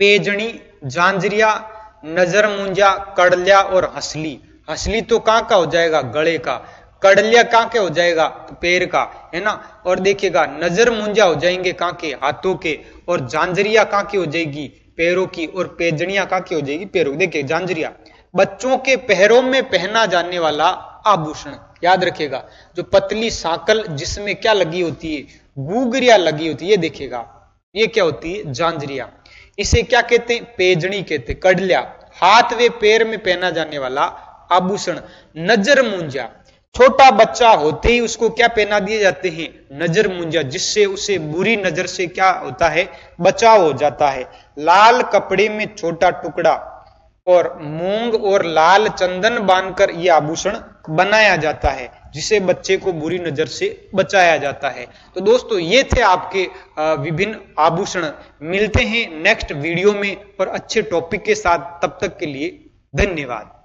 Speaker 2: पेजनी, झांझरिया, नजर मुंजा, कड़लिया और हसली। हसली तो कहां का हो जाएगा, गले का। कड़लिया कहां के हो जाएगा, पैर का, है ना। और देखिएगा नजर मुंजा हो जाएंगे कहां के, हाथों के। और झांझरिया कहां की हो जाएगी, पैरों की। और पेजनिया कहां की हो जाएगी, पैरों। देखिए झांझरिया बच्चों के पैरों में पहना जाने वाला आभूषण, याद रखिएगा। जो पतली सांकल जिसमें क्या लगी होती है, गुगरिया लगी होती है, ये देखिएगा, ये क्या होती है, झांझरिया। इसे क्या कहते हैं, पेजनी कहते हैं। कड़लिया, हाथ व पैर में पहना जाने वाला आभूषण। नजर मुंजा, छोटा बच्चा होते ही उसको क्या पहना दिए जाते हैं, नजर मुंजा, जिससे उसे बुरी नजर से क्या होता है, बचाव हो जाता है। लाल कपड़े में छोटा टुकड़ा और मूंग और लाल चंदन बांधकर यह आभूषण बनाया जाता है, जिसे बच्चे को बुरी नजर से बचाया जाता है। तो दोस्तों, ये थे आपके विभिन्न आभूषण। मिलते हैं नेक्स्ट वीडियो में और अच्छे टॉपिक के साथ। तब तक के लिए धन्यवाद।